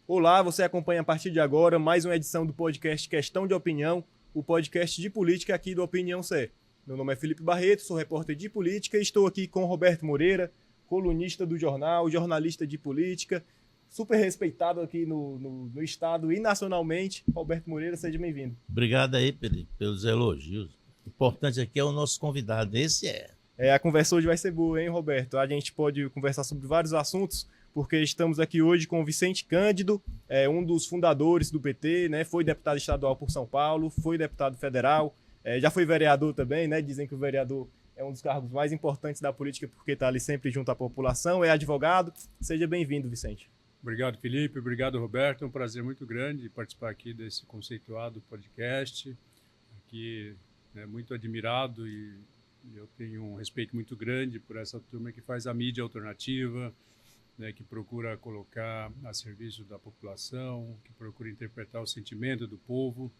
Olá, você acompanha a partir de agora mais uma edição do podcast Questão de Opinião, o podcast de política aqui do Opinião C. Meu nome é Felipe Barreto, sou repórter de política e estou aqui com Roberto Moreira, colunista do jornal, jornalista de política, super respeitado aqui no estado e nacionalmente. Roberto Moreira, seja bem-vindo. Obrigado aí pelos elogios. O importante aqui é o nosso convidado, esse é. A conversa hoje vai ser boa, hein, Roberto? A gente pode conversar sobre vários assuntos, porque estamos aqui hoje com o Vicente Cândido, um dos fundadores do PT, né? Foi deputado estadual por São Paulo, foi deputado federal, já foi vereador também, né? Dizem que o vereador é um dos cargos mais importantes da política porque está ali sempre junto à população, é advogado. Seja bem-vindo, Vicente. Obrigado, Felipe. Obrigado, Roberto. É um prazer muito grande participar aqui desse conceituado podcast. Aqui, muito admirado e eu tenho um respeito muito grande por essa turma que faz a mídia alternativa, que procura colocar a serviço da população, que procura interpretar o sentimento do povo.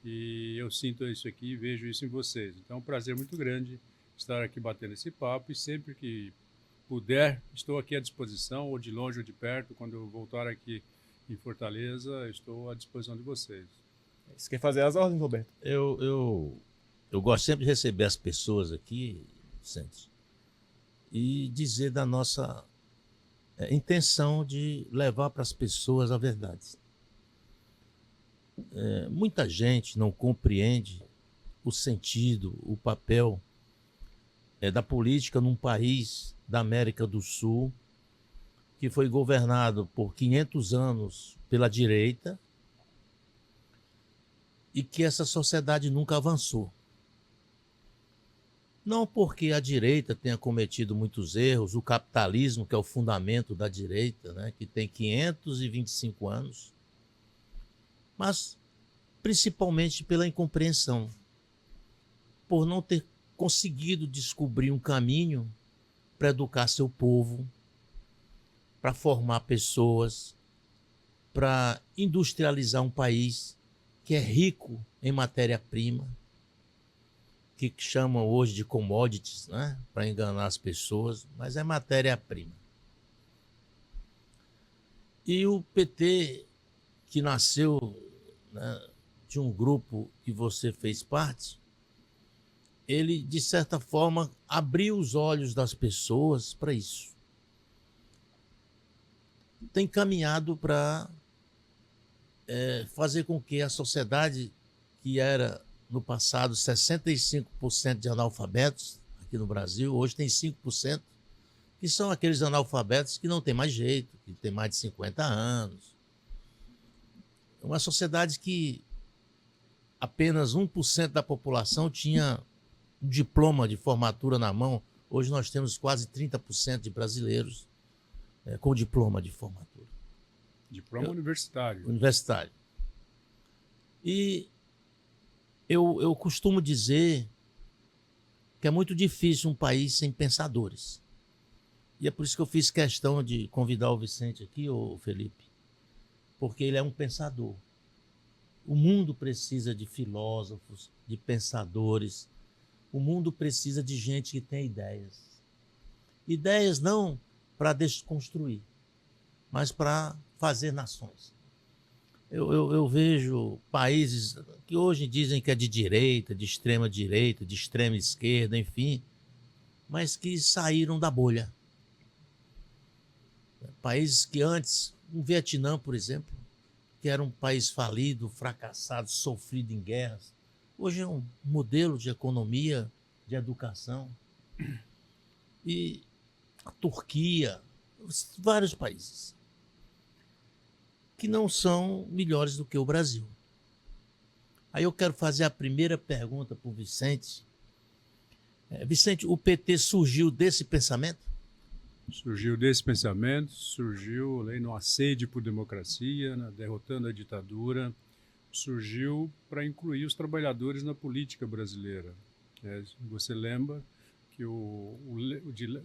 E eu sinto isso aqui e vejo isso em vocês. Então é um prazer muito grande estar aqui batendo esse papo e sempre que puder, estou aqui à disposição, ou de longe ou de perto, quando eu voltar aqui em Fortaleza, estou à disposição de vocês. Você quer fazer as ordens, Roberto? Eu gosto sempre de receber as pessoas aqui, Vicente, e dizer da nossa intenção de levar para as pessoas a verdade. Muita gente não compreende o sentido, o papel da política num país da América do Sul que foi governado por 500 anos pela direita e que essa sociedade nunca avançou. Não porque a direita tenha cometido muitos erros, o capitalismo, que é o fundamento da direita, né, que tem 525 anos, mas principalmente pela incompreensão, por não ter conseguido descobrir um caminho para educar seu povo, para formar pessoas, para industrializar um país que é rico em matéria-prima, que chamam hoje de commodities, né, para enganar as pessoas, mas é matéria-prima. E o PT, que nasceu, né, de um grupo que você fez parte, ele, de certa forma, abriu os olhos das pessoas para isso. Tem caminhado para fazer com que a sociedade, que era no passado 65% de analfabetos aqui no Brasil, hoje tem 5%, que são aqueles analfabetos que não tem mais jeito, que tem mais de 50 anos. É uma sociedade que apenas 1% da população tinha um diploma de formatura na mão. Hoje nós temos quase 30% de brasileiros com diploma de formatura. Diploma universitário. Universitário. E eu costumo dizer que é muito difícil um país sem pensadores. E é por isso que eu fiz questão de convidar o Vicente aqui, o Felipe, porque ele é um pensador. O mundo precisa de filósofos, de pensadores. O mundo precisa de gente que tem ideias. Ideias não para desconstruir, mas para fazer nações. Eu vejo países que hoje dizem que é de direita, de extrema esquerda, enfim, mas que saíram da bolha. Países que antes, o Vietnã, por exemplo, que era um país falido, fracassado, sofrido em guerras, hoje é um modelo de economia, de educação. E a Turquia, vários países que não são melhores do que o Brasil. Aí eu quero fazer a primeira pergunta para o Vicente. Vicente, o PT surgiu desse pensamento? Surgiu desse pensamento, surgiu no assédio por democracia, derrotando a ditadura, surgiu para incluir os trabalhadores na política brasileira. Você lembra que o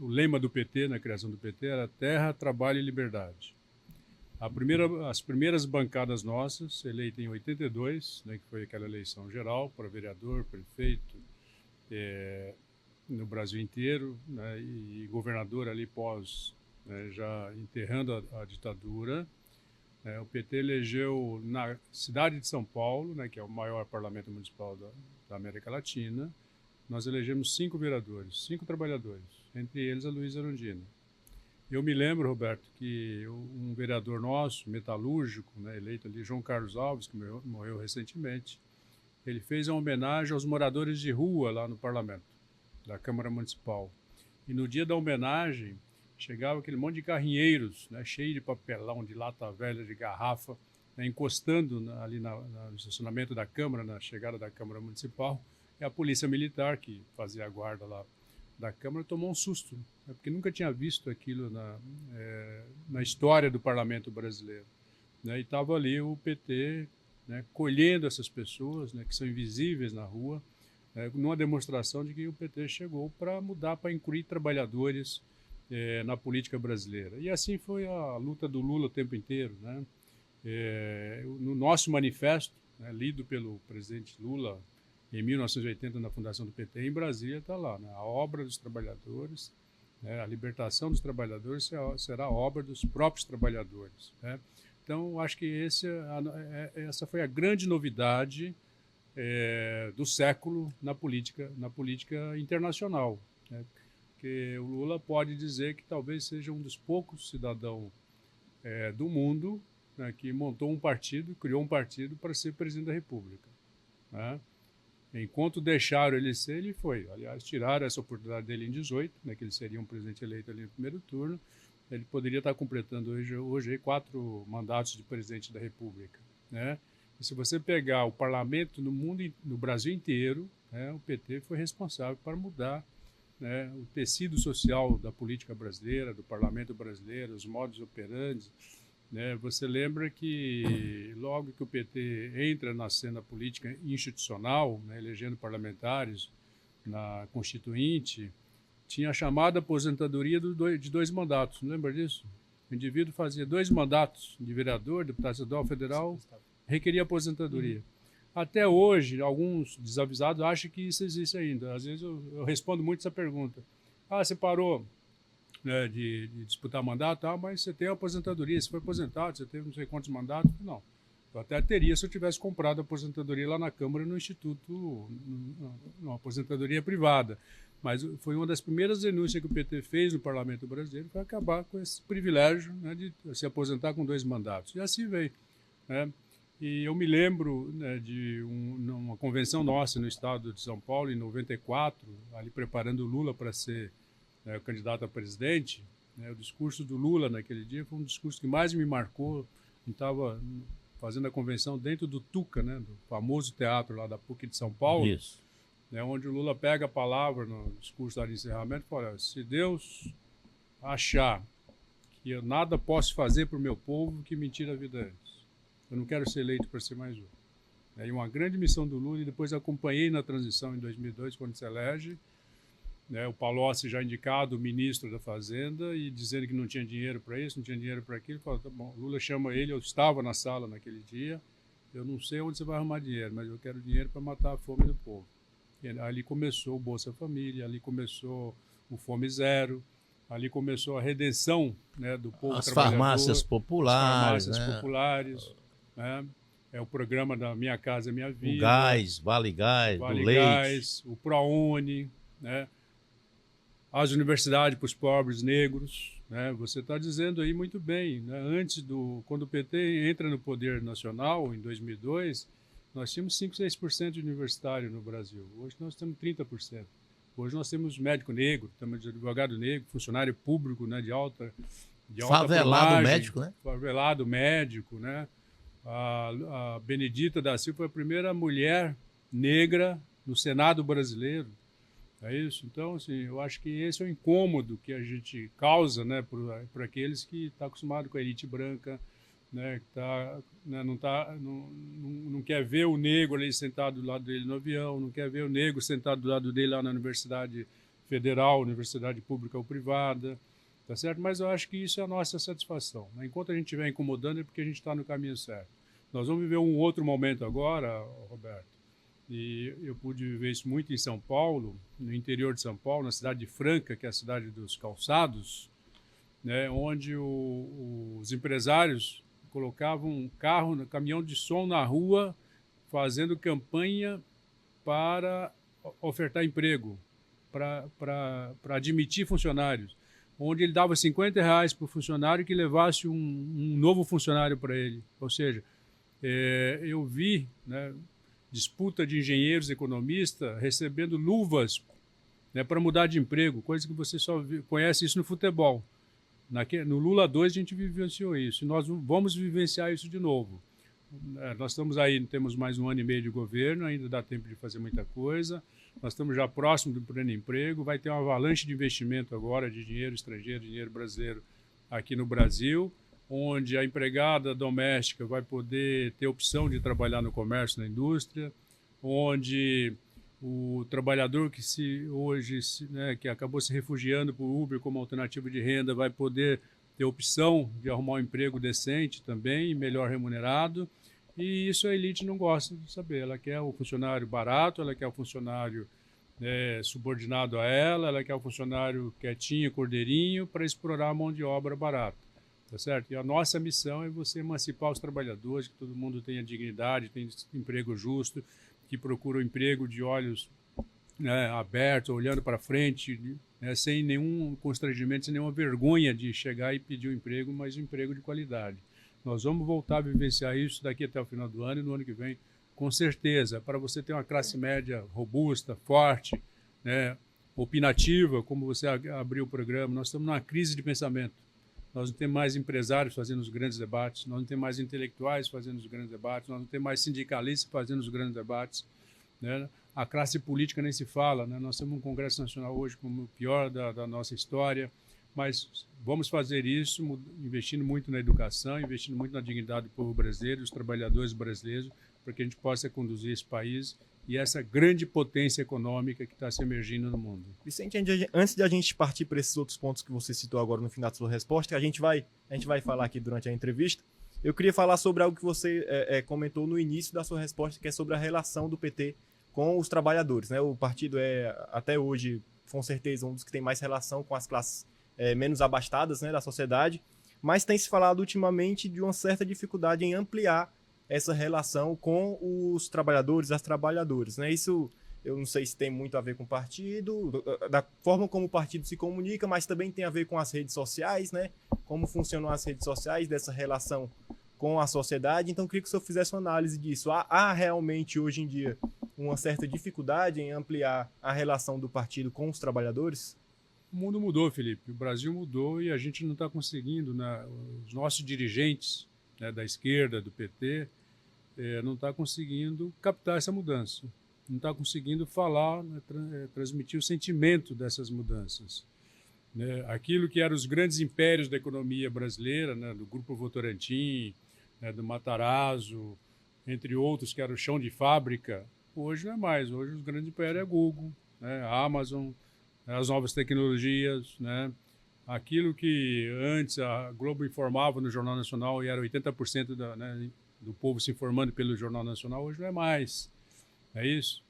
lema do PT, na criação do PT, era terra, trabalho e liberdade. As primeiras bancadas nossas, eleitas em 82, que foi aquela eleição geral para vereador, prefeito, no Brasil inteiro, e governador ali pós, já enterrando a ditadura, O PT elegeu na cidade de São Paulo, né, que é o maior parlamento municipal da América Latina, nós elegemos 5 vereadores, 5 trabalhadores, entre eles a Luísa Erundina. Eu me lembro, Roberto, que um vereador nosso, metalúrgico, né, eleito ali, João Carlos Alves, que morreu recentemente, ele fez uma homenagem aos moradores de rua lá no parlamento, da Câmara Municipal. E no dia da homenagem, chegava aquele monte de carrinheiros, né, cheio de papelão, de lata velha, de garrafa, né, encostando ali no estacionamento da Câmara, na chegada da Câmara Municipal, e a polícia militar, que fazia a guarda lá da Câmara, tomou um susto, né, porque nunca tinha visto aquilo na história do parlamento brasileiro. Né, e estava ali o PT, né, colhendo essas pessoas, né, que são invisíveis na rua, numa demonstração de que o PT chegou para mudar, para incluir trabalhadores na política brasileira. E assim foi a luta do Lula o tempo inteiro. Né? No nosso manifesto, né, lido pelo presidente Lula em 1980 na fundação do PT, em Brasília está lá, né? A obra dos trabalhadores, né? A libertação dos trabalhadores será a obra dos próprios trabalhadores. Né? Então, acho que essa foi a grande novidade do século na política internacional. Né? Porque o Lula pode dizer que talvez seja um dos poucos cidadãos do mundo, né, que montou um partido, criou um partido para ser presidente da República. Né? Enquanto deixaram ele ser, ele foi. Aliás, tiraram essa oportunidade dele em 18, né, que ele seria um presidente eleito ali no primeiro turno. Ele poderia estar completando hoje 4 mandatos de presidente da República. Né? E se você pegar o parlamento no Brasil inteiro, né, o PT foi responsável para mudar, né, o tecido social da política brasileira, do parlamento brasileiro, os modus operandi. Né? Você lembra que logo que o PT entra na cena política institucional, né, elegendo parlamentares na Constituinte, tinha a chamada aposentadoria de 2 mandatos. Não lembra disso? O indivíduo fazia 2 mandatos de vereador, deputado estadual, federal, requeria aposentadoria. Até hoje, alguns desavisados acham que isso existe ainda. Às vezes eu respondo muito essa pergunta. Você parou, né, de disputar mandato? Mas você tem a aposentadoria, você foi aposentado, você teve não sei quantos mandatos? Não. Eu até teria se eu tivesse comprado a aposentadoria lá na Câmara, no Instituto, uma aposentadoria privada. Mas foi uma das primeiras denúncias que o PT fez no Parlamento Brasileiro, foi acabar com esse privilégio, né, de se aposentar com 2 mandatos. E assim veio. Né? E eu me lembro, né, de uma convenção nossa no estado de São Paulo, em 94, ali preparando o Lula para ser candidato a presidente. Né, o discurso do Lula naquele dia foi um discurso que mais me marcou. A gente estava fazendo a convenção dentro do Tuca, né, do famoso teatro lá da PUC de São Paulo. Isso. Né, onde o Lula pega a palavra no discurso lá de encerramento e fala: se Deus achar que eu nada posso fazer para o meu povo, que me tire a vida antes. Eu não quero ser eleito para ser mais um. E uma grande missão do Lula, e depois acompanhei na transição em 2002, quando se elege, né, o Palocci já indicado, o ministro da Fazenda, e dizendo que não tinha dinheiro para isso, não tinha dinheiro para aquilo. Falou: tá bom. Lula chama ele, eu estava na sala naquele dia, eu não sei onde você vai arrumar dinheiro, mas eu quero dinheiro para matar a fome do povo. E ali começou o Bolsa Família, ali começou o Fome Zero, ali começou a redenção, né, do povo as trabalhador. Farmácias populares. As farmácias populares. Né? É o programa da Minha Casa Minha Vida. O gás, Vale Gás, do leite. Gás, o ProUni, né? As universidades para os pobres negros. Né? Você está dizendo aí muito bem. Né? Quando o PT entra no poder nacional, em 2002, nós tínhamos 5, 6% de universitário no Brasil. Hoje nós temos 30%. Hoje nós temos médico negro, temos advogado negro, funcionário público, né, de alta favelado plumagem, médico, né? Favelado médico, né? A Benedita da Silva foi a primeira mulher negra no Senado brasileiro. É isso? Então, assim, eu acho que esse é o incômodo que a gente causa, né, para aqueles que estão acostumados com a elite branca, né, que né, não quer ver o negro ali sentado do lado dele no avião, não quer ver o negro sentado do lado dele lá na Universidade Federal, Universidade Pública ou Privada, tá certo? Mas eu acho que isso é a nossa satisfação. Né? Enquanto a gente estiver incomodando é porque a gente está no caminho certo. Nós vamos viver um outro momento agora, Roberto, e eu pude viver isso muito em São Paulo, no interior de São Paulo, na cidade de Franca, que é a cidade dos calçados, né, onde os empresários colocava um caminhão de som na rua, fazendo campanha para ofertar emprego, para admitir funcionários, onde ele dava R$50 para o funcionário que levasse um novo funcionário para ele. Ou seja, eu vi, né, disputa de engenheiros, economistas, recebendo luvas, né, para mudar de emprego, coisa que você só conhece isso no futebol. No Lula 2 a gente vivenciou isso, e nós vamos vivenciar isso de novo. Nós estamos aí, temos mais 1 ano e meio de governo, ainda dá tempo de fazer muita coisa, nós estamos já próximo do pleno emprego, vai ter uma avalanche de investimento agora, de dinheiro estrangeiro, dinheiro brasileiro aqui no Brasil, onde a empregada doméstica vai poder ter opção de trabalhar no comércio, na indústria, onde o trabalhador que que acabou se refugiando por Uber como alternativa de renda vai poder ter opção de arrumar um emprego decente também, melhor remunerado, e isso a elite não gosta de saber. Ela quer o funcionário barato, ela quer o funcionário subordinado a ela quer o funcionário quietinho, cordeirinho, para explorar a mão de obra barata. Tá certo? E a nossa missão é você emancipar os trabalhadores, que todo mundo tenha dignidade, tenha emprego justo, que procura um emprego de olhos, né, abertos, olhando para frente, né, sem nenhum constrangimento, sem nenhuma vergonha de chegar e pedir um emprego, mas um emprego de qualidade. Nós vamos voltar a vivenciar isso daqui até o final do ano e no ano que vem, com certeza, para você ter uma classe média robusta, forte, né, opinativa, como você abriu o programa. Nós estamos numa crise de pensamento. Nós não temos mais empresários fazendo os grandes debates, nós não temos mais intelectuais fazendo os grandes debates, nós não temos mais sindicalistas fazendo os grandes debates, né? A classe política nem se fala, né? Nós temos um Congresso Nacional hoje como o pior da nossa história, mas vamos fazer isso investindo muito na educação, investindo muito na dignidade do povo brasileiro, dos trabalhadores brasileiros, para que a gente possa conduzir esse país e essa grande potência econômica que está se emergindo no mundo. Vicente, antes de a gente partir para esses outros pontos que você citou agora no final da sua resposta, a gente vai falar aqui durante a entrevista, eu queria falar sobre algo que você comentou no início da sua resposta, que é sobre a relação do PT com os trabalhadores, né? O partido até hoje, com certeza, um dos que tem mais relação com as classes menos abastadas, né, da sociedade, mas tem se falado ultimamente de uma certa dificuldade em ampliar essa relação com os trabalhadores, as trabalhadoras, né? Isso eu não sei se tem muito a ver com o partido, da forma como o partido se comunica, mas também tem a ver com as redes sociais, né? Como funcionam as redes sociais, dessa relação com a sociedade. Então, eu queria que o senhor fizesse uma análise disso. Há realmente, hoje em dia, uma certa dificuldade em ampliar a relação do partido com os trabalhadores? O mundo mudou, Felipe. O Brasil mudou e a gente não está conseguindo, né? Os nossos dirigentes, né, da esquerda, do PT, não está conseguindo captar essa mudança. Não está conseguindo falar, né, transmitir o sentimento dessas mudanças. Né? Aquilo que eram os grandes impérios da economia brasileira, né, do Grupo Votorantim, né, do Matarazzo, entre outros, que era o chão de fábrica, hoje não é mais. Hoje os grandes impérios é Google, né, a Amazon, as novas tecnologias, né? Aquilo que antes a Globo informava no Jornal Nacional e era 80% do povo se informando pelo Jornal Nacional, hoje não é mais. É isso?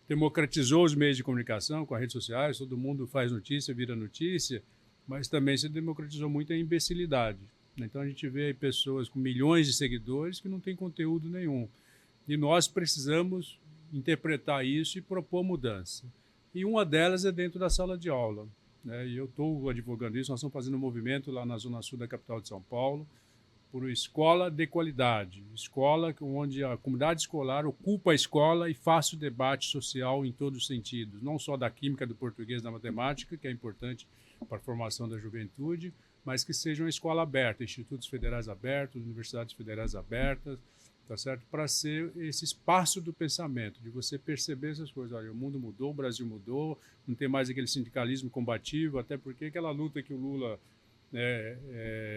Democratizou os meios de comunicação com as redes sociais, todo mundo faz notícia, vira notícia, mas também se democratizou muito a imbecilidade. Então a gente vê aí pessoas com milhões de seguidores que não têm conteúdo nenhum. E nós precisamos interpretar isso e propor mudança. E uma delas é dentro da sala de aula, né? E eu estou advogando isso, nós estamos fazendo um movimento lá na Zona Sul da capital de São Paulo, por escola de qualidade, escola onde a comunidade escolar ocupa a escola e faça o debate social em todos os sentidos, não só da química, do português, da matemática, que é importante para a formação da juventude, mas que seja uma escola aberta, institutos federais abertos, universidades federais abertas, tá certo? Para ser esse espaço do pensamento, de você perceber essas coisas. Olha, o mundo mudou, o Brasil mudou, não tem mais aquele sindicalismo combativo, até porque aquela luta que o Lula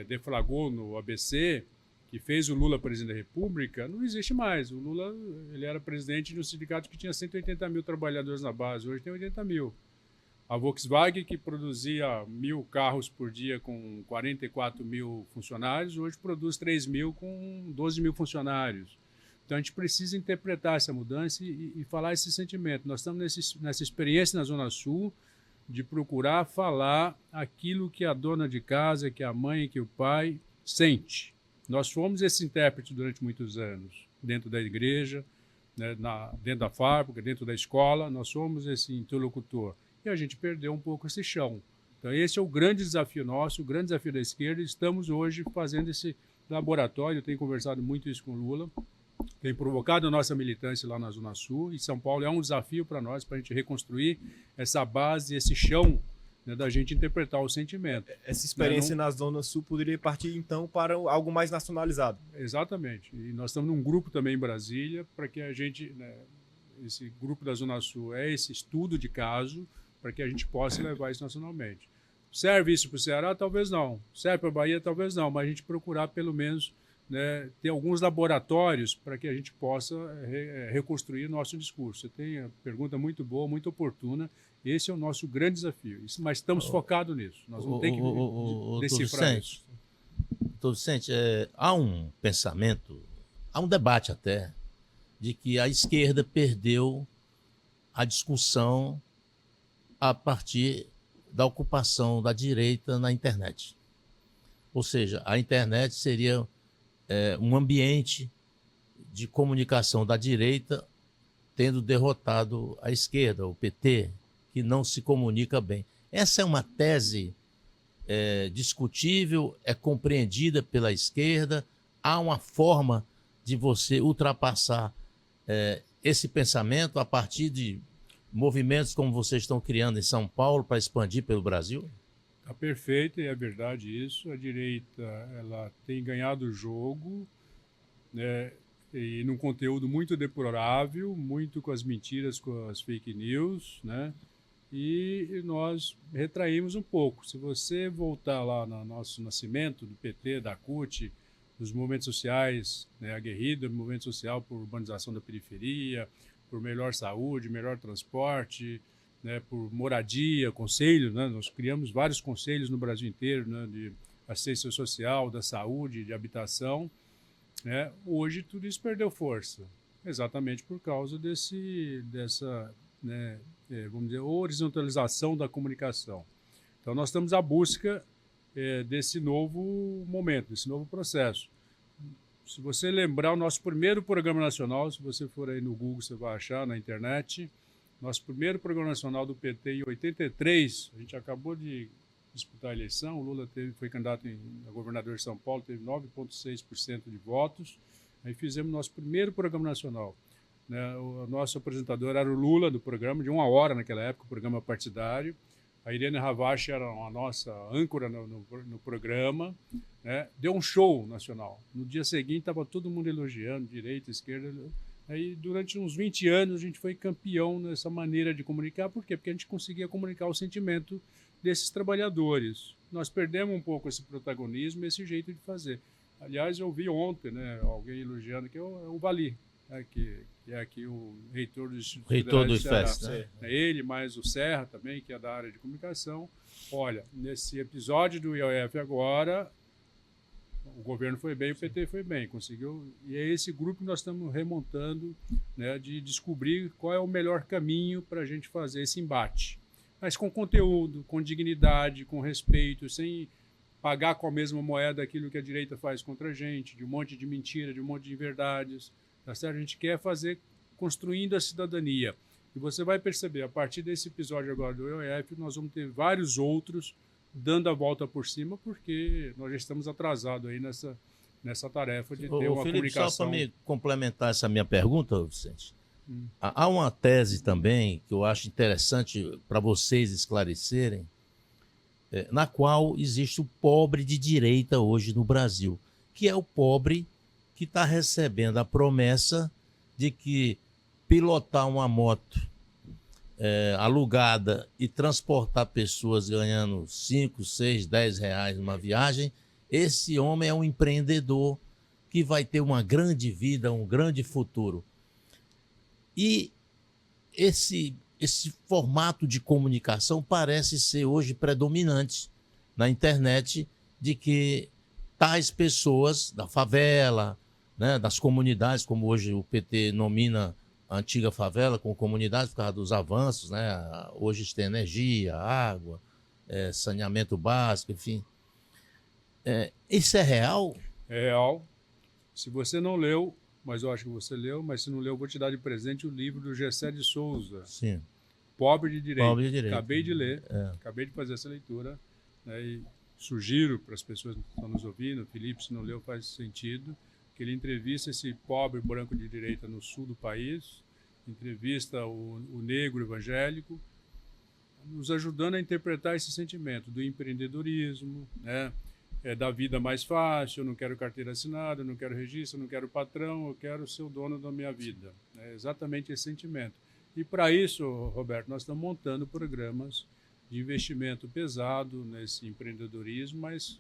deflagrou no ABC, que fez o Lula presidente da República, não existe mais. O Lula, ele era presidente de um sindicato que tinha 180 mil trabalhadores na base, hoje tem 80 mil. A Volkswagen, que produzia 1.000 carros por dia com 44 mil funcionários, hoje produz 3 mil com 12 mil funcionários. Então a gente precisa interpretar essa mudança e falar esse sentimento. Nós estamos nessa experiência na Zona Sul de procurar falar aquilo que a dona de casa, que a mãe, que o pai sente. Nós fomos esse intérprete durante muitos anos, dentro da igreja, né, dentro da fábrica, dentro da escola, nós somos esse interlocutor. E a gente perdeu um pouco esse chão. Então, esse é o grande desafio nosso, o grande desafio da esquerda. Estamos hoje fazendo esse laboratório, eu tenho conversado muito isso com o Lula, tem provocado a nossa militância lá na Zona Sul, e São Paulo é um desafio para nós, para a gente reconstruir essa base, esse chão, né, da gente interpretar o sentimento. Essa experiência na Zona Sul poderia partir, então, para algo mais nacionalizado. Exatamente. E nós estamos num grupo também em Brasília, para que a gente, né, esse grupo da Zona Sul é esse estudo de caso, para que a gente possa levar isso nacionalmente. Serve isso para o Ceará? Talvez não. Serve para a Bahia? Talvez não. Mas a gente procurar, pelo menos, né, ter alguns laboratórios para que a gente possa reconstruir nosso discurso. Você tem uma pergunta muito boa, muito oportuna. Esse é o nosso grande desafio. Mas estamos focados nisso. Nós vamos ter que decifrar isso. Doutor Vicente, há um pensamento, há um debate até, de que a esquerda perdeu a discussão a partir da ocupação da direita na internet. Ou seja, a internet seria um ambiente de comunicação da direita tendo derrotado a esquerda, o PT, que não se comunica bem. Essa é uma tese discutível, é compreendida pela esquerda, há uma forma de você ultrapassar esse pensamento a partir de movimentos como vocês estão criando em São Paulo para expandir pelo Brasil? Está perfeito, e é verdade isso. A direita ela tem ganhado o jogo, né, e num conteúdo muito deplorável, muito com as mentiras, com as fake news, né? E nós retraímos um pouco. Se você voltar lá no nosso nascimento do PT, da CUT, dos movimentos sociais, né, aguerrido, movimento social por urbanização da periferia, por melhor saúde, melhor transporte, né, por moradia, conselho, né, nós criamos vários conselhos no Brasil inteiro, né, de assistência social, da saúde, de habitação, né. Hoje tudo isso perdeu força, exatamente por causa dessa, né, vamos dizer, horizontalização da comunicação. Então nós estamos à busca desse novo momento, desse novo processo. Se você lembrar o nosso primeiro programa nacional, se você for aí no Google, você vai achar na internet, nosso primeiro programa nacional do PT em 83, a gente acabou de disputar a eleição, o Lula foi candidato a governador de São Paulo, teve 9,6% de votos, aí fizemos nosso primeiro programa nacional. Né? O nosso apresentador era o Lula, do programa, de 1 hora naquela época, o programa partidário. A Irene Ravache era a nossa âncora no programa, né? Deu um show nacional. No dia seguinte estava todo mundo elogiando, direita, esquerda. Aí durante uns 20 anos a gente foi campeão nessa maneira de comunicar. Por quê? Porque a gente conseguia comunicar o sentimento desses trabalhadores. Nós perdemos um pouco esse protagonismo, esse jeito de fazer. Aliás, eu vi ontem, né, alguém elogiando que é o Vali, né, que é aqui o reitor do Instituto Reitor do IFES, né? Ele, mais o Serra também, que é da área de comunicação. Olha, nesse episódio do IOF agora, o governo foi bem, o PT foi bem, conseguiu. E é esse grupo que nós estamos remontando, né, de descobrir qual é o melhor caminho para a gente fazer esse embate. Mas com conteúdo, com dignidade, com respeito, sem pagar com a mesma moeda aquilo que a direita faz contra a gente, de um monte de mentira, de um monte de inverdades. Tá certo? A gente quer fazer construindo a cidadania. E você vai perceber, a partir desse episódio agora do EOF, nós vamos ter vários outros dando a volta por cima, porque nós já estamos atrasados aí nessa tarefa de ter uma Felipe, comunicação. só para me complementar essa minha pergunta, Vicente, há uma tese também que eu acho interessante para vocês esclarecerem, na qual existe o pobre de direita hoje no Brasil, que é o pobre que está recebendo a promessa de que pilotar uma moto alugada e transportar pessoas ganhando 5, 6, 10 reais numa viagem, esse homem é um empreendedor que vai ter uma grande vida, um grande futuro. E esse formato de comunicação parece ser hoje predominante na internet, de que tais pessoas da favela, né, das comunidades, como hoje o PT nomina a antiga favela com comunidades por causa dos avanços, né? Hoje tem energia, água, saneamento básico, enfim. Isso é real? É real. Se você não leu, mas eu acho que você leu, mas se não leu, eu vou te dar de presente o livro do Gessé de Souza, Sim. Pobre de Direito. Pobre de Direito. Acabei de ler, acabei de fazer essa leitura, né, e sugiro para as pessoas que estão nos ouvindo, Felipe, se não leu, faz sentido, que ele entrevista esse pobre branco de direita no sul do país, entrevista o negro evangélico, nos ajudando a interpretar esse sentimento do empreendedorismo, né? Da vida mais fácil, eu não quero carteira assinada, eu não quero registro, eu não quero patrão, eu quero ser o dono da minha vida. É exatamente esse sentimento. E para isso, Roberto, nós estamos montando programas de investimento pesado nesse empreendedorismo, mas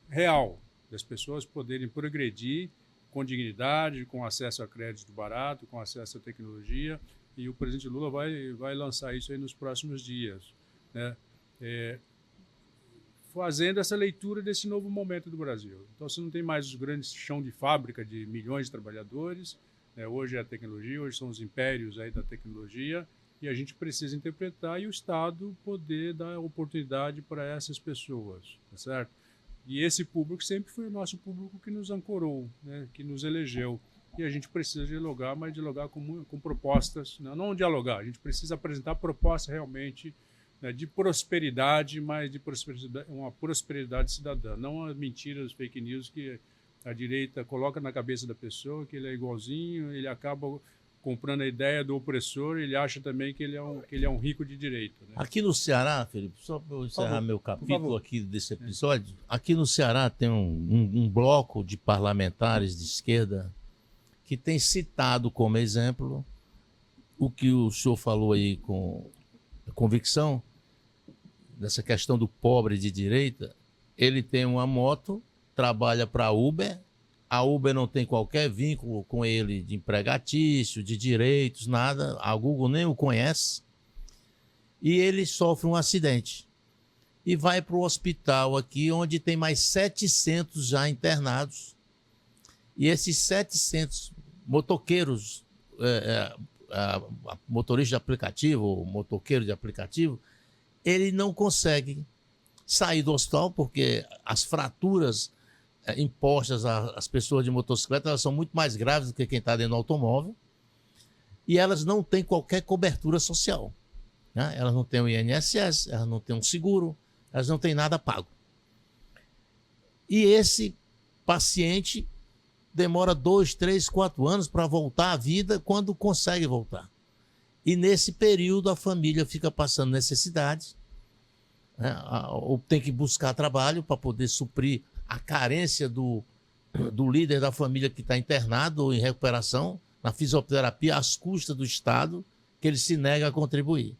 real, das pessoas poderem progredir com dignidade, com acesso a crédito barato, com acesso à tecnologia, e o presidente Lula vai lançar isso aí nos próximos dias, né? Fazendo essa leitura desse novo momento do Brasil. Então, você não tem mais os grandes chão de fábrica de milhões de trabalhadores, né? Hoje é a tecnologia, hoje são os impérios aí da tecnologia, e a gente precisa interpretar e o Estado poder dar oportunidade para essas pessoas, tá certo? E esse público sempre foi o nosso público que nos ancorou, né? Que nos elegeu. E a gente precisa dialogar, mas dialogar com propostas, não dialogar, a gente precisa apresentar propostas realmente, né, de prosperidade, mas de uma prosperidade cidadã, não as mentiras, fake news que a direita coloca na cabeça da pessoa, que ele é igualzinho, ele acaba comprando a ideia do opressor, ele acha também que ele é um rico de direito, né? Aqui no Ceará, Felipe, só para eu encerrar meu capítulo aqui desse episódio, aqui no Ceará tem um bloco de parlamentares de esquerda que tem citado como exemplo o que o senhor falou aí com convicção, dessa questão do pobre de direita. Ele tem uma moto, trabalha para a Uber não tem qualquer vínculo com ele de empregatício, de direitos, nada, a Google nem o conhece, e ele sofre um acidente e vai para o hospital aqui, onde tem mais 700 já internados, e esses 700 motoqueiros, motorista de aplicativo, motoqueiro de aplicativo, ele não consegue sair do hospital porque as fraturas impostas às pessoas de motocicleta, elas são muito mais graves do que quem está dentro do automóvel, e elas não têm qualquer cobertura social, né? Elas não têm o INSS, elas não têm um seguro, elas não têm nada pago. E esse paciente demora 2, 3, 4 anos para voltar à vida, quando consegue voltar. E nesse período a família fica passando necessidade, né? Ou tem que buscar trabalho para poder suprir a carência do líder da família que está internado ou em recuperação na fisioterapia, às custas do Estado, que ele se nega a contribuir.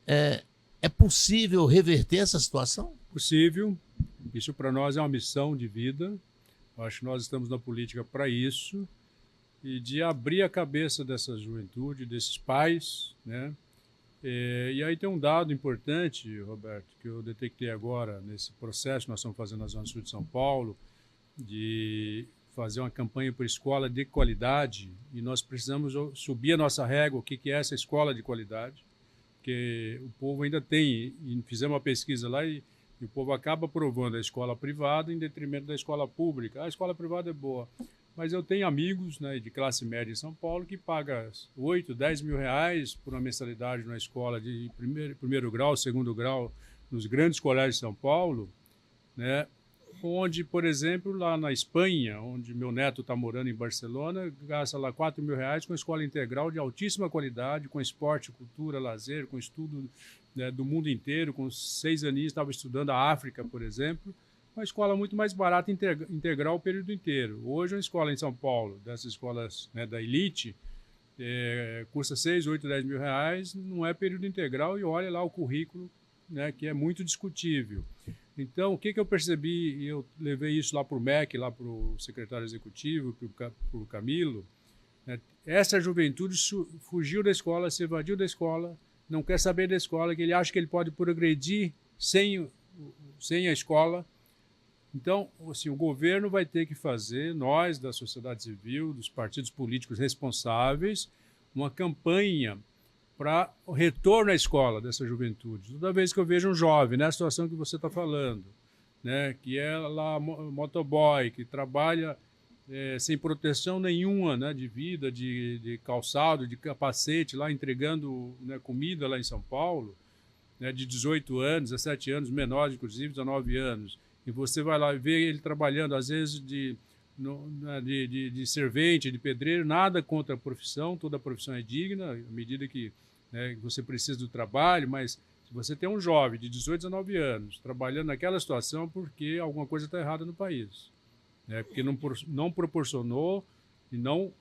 É possível reverter essa situação? Possível. Isso para nós é uma missão de vida. Eu acho que nós estamos na política para isso, e de abrir a cabeça dessa juventude, desses pais, né? E aí tem um dado importante, Roberto, que eu detectei agora nesse processo que nós estamos fazendo na Zona Sul de São Paulo, de fazer uma campanha por escola de qualidade, e nós precisamos subir a nossa régua, o que é essa escola de qualidade, porque o povo ainda tem, e fizemos uma pesquisa lá e o povo acaba aprovando a escola privada em detrimento da escola pública. A escola privada é boa, mas eu tenho amigos, né, de classe média em São Paulo que pagam 8, 10 mil reais por uma mensalidade na escola de primeiro grau, segundo grau, nos grandes colégios de São Paulo, né, onde, por exemplo, lá na Espanha, onde meu neto está morando em Barcelona, gasta lá 4 mil reais com escola integral de altíssima qualidade, com esporte, cultura, lazer, com estudo, né, do mundo inteiro. Com 6 aninhos estava estudando a África, por exemplo, uma escola muito mais barata, integral o período inteiro. Hoje, uma escola em São Paulo, dessas escolas, né, da elite, custa 6, 8, 10 mil reais, não é período integral, e olha lá o currículo, né, que é muito discutível. Então, o que eu percebi, e eu levei isso lá para o MEC, lá para o secretário executivo, para o Camilo, né, essa juventude fugiu da escola, se evadiu da escola, não quer saber da escola, que ele acha que ele pode progredir sem a escola. Então, assim, o governo vai ter que fazer, nós da sociedade civil, dos partidos políticos responsáveis, uma campanha para o retorno à escola dessa juventude. Toda vez que eu vejo um jovem, nessa situação que você está falando, né, que é lá motoboy, que trabalha sem proteção nenhuma, né, de vida, de calçado, de capacete, lá entregando, né, comida lá em São Paulo, né, de 18 anos, 17 anos, menores, inclusive 19 anos. E você vai lá e vê ele trabalhando, às vezes, de servente, de pedreiro, nada contra a profissão, toda a profissão é digna, à medida que, né, você precisa do trabalho, mas se você tem um jovem de 18, 19 anos trabalhando naquela situação, porque alguma coisa está errada no país. Né, porque não proporcionou e não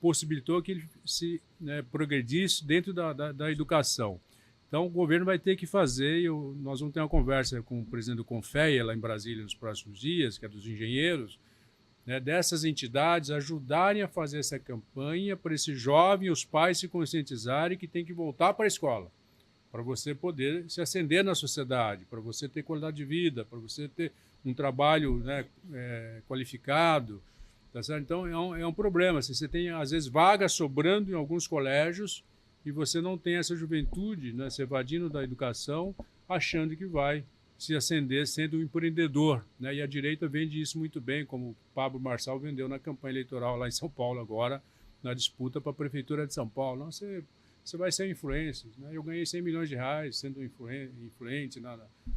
possibilitou que ele se, né, progredisse dentro da educação. Então, o governo vai ter que fazer, nós vamos ter uma conversa com o presidente do Confeia, lá em Brasília, nos próximos dias, que é dos engenheiros, né, dessas entidades ajudarem a fazer essa campanha para esse jovem e os pais se conscientizarem que tem que voltar para a escola, para você poder se ascender na sociedade, para você ter qualidade de vida, para você ter um trabalho, né, qualificado. Tá certo? Então, é um problema. Você tem, às vezes, vagas sobrando em alguns colégios e você não tem essa juventude, né, se evadindo da educação, achando que vai se ascender sendo um empreendedor. Né? E a direita vende isso muito bem, como o Pablo Marçal vendeu na campanha eleitoral lá em São Paulo agora, na disputa para a Prefeitura de São Paulo. Não, você vai ser influencer. Né? Eu ganhei 100 milhões de reais sendo influente